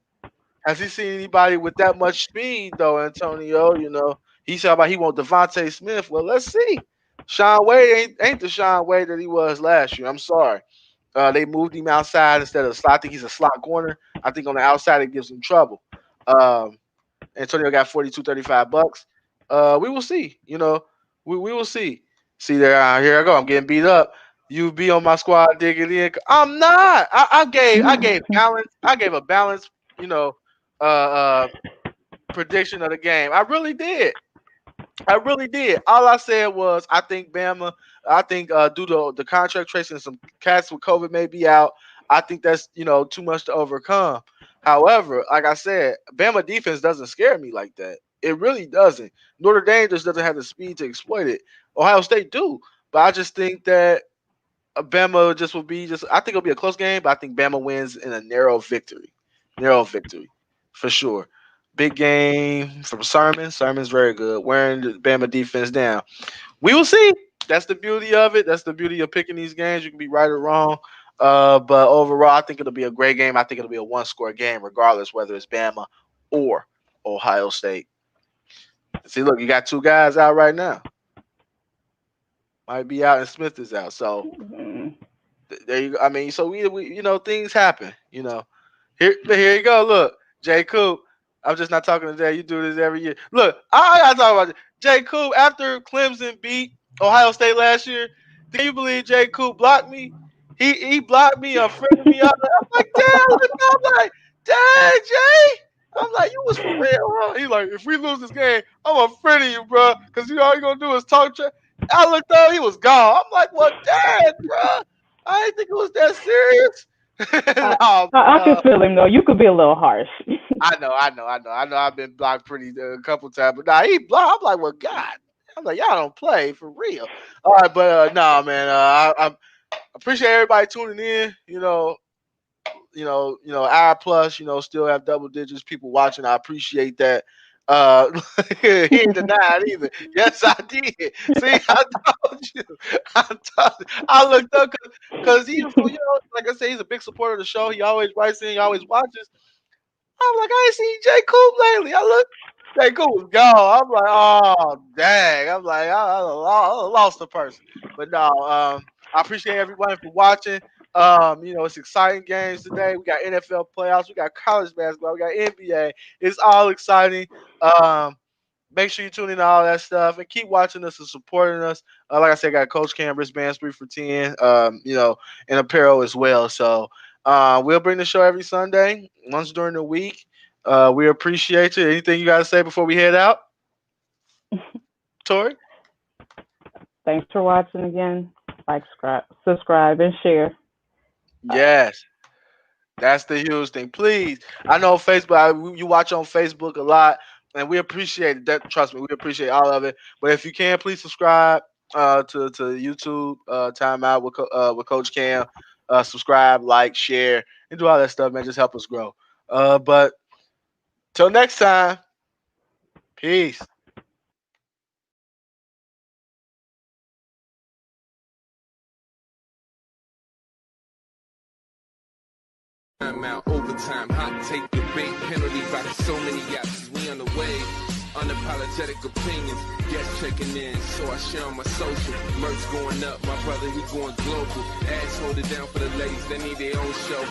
has he seen anybody with that much speed though, Antonio? He said about he want Devontae Smith. Well, let's see. Sean Wade ain't the Sean Wade that he was last year. I'm sorry. They moved him outside instead of slot. I think he's a slot corner. I think on the outside it gives him trouble. Um, Antonio got 42.35 bucks. We will see. We will see. See there. Here I go. I'm getting beat up. You be on my squad digging in. I'm not. I gave balance. I gave a balanced. You know, uh, uh, prediction of the game. I really did. I really did. All I said was I think Bama. I think due to the contract tracing, some cats with COVID may be out. I think that's too much to overcome. However, like I said, Bama defense doesn't scare me like that. It really doesn't. Notre Dame just doesn't have the speed to exploit it. Ohio State do, but I just think that Bama just will be just. I think it'll be a close game, but I think Bama wins in a narrow victory. Narrow victory, for sure. Big game from Sermon. Sermon's very good. Wearing the Bama defense down. We will see. That's the beauty of it. That's the beauty of picking these games. You can be right or wrong. But overall, I think it'll be a great game. I think it'll be a one-score game, regardless whether it's Bama or Ohio State. See, look, you got two guys out right now. Might be out and Smith is out. So there you go. I mean, so we things happen. Here you go. Look, Jay Coop. I'm just not talking to Jay. You do this every year. Look, I gotta talk about it. Jay Coop after Clemson beat Ohio State last year. Can you believe Jay Coop blocked me? He blocked me, unfriended me. I'm like, damn. I'm like, dang, Jay. I'm like, you was for real, huh? He like, if we lose this game, I'm unfriending you, bro, because all you gonna do is talk trash. I looked up, he was gone. I'm like, well, dang, bro. I didn't think it was that serious. I, No, I can feel him though. You could be a little harsh. I know. I've been blocked pretty a couple times, but nah, he blocked. I'm like, well, God, I'm like, y'all don't play for real. All right, but nah, man, I appreciate everybody tuning in. Hour plus. Still have double digits people watching. I appreciate that. He ain't denied either. Yes, I did. See, I told you. I looked up because like I said, he's a big supporter of the show. He always writes in. He always watches. I'm like, I ain't seen J. Coop lately. I look, J. Coop was gone. I'm like, oh dang. I'm like, I lost the person. But no, I appreciate everyone for watching. It's exciting games today. We got NFL playoffs, we got college basketball, we got NBA. It's all exciting. Um, Make sure you tune in to all that stuff and keep watching us and supporting us. Like I said, I got Coach Cam wristbands 3 for 10. And apparel as well. So we'll bring the show every Sunday, once during the week. We appreciate you. Anything you got to say before we head out, Tori? Thanks for watching again. Like, subscribe, and share. Yes. That's the huge thing. Please, I know Facebook. You watch on Facebook a lot, and we appreciate it. That trust me, we appreciate all of it. But if you can, please subscribe to YouTube Timeout with Coach Cam. Subscribe, like, share, and do all that stuff, man. Just help us grow. But till next time, peace. Timeout, overtime, hot take debate, penalty by so many options. We on the way. Unapologetic opinions, guests checking in, so I share on my social. Merch going up, my brother he going global. Ass hold it down for the ladies, they need their own show.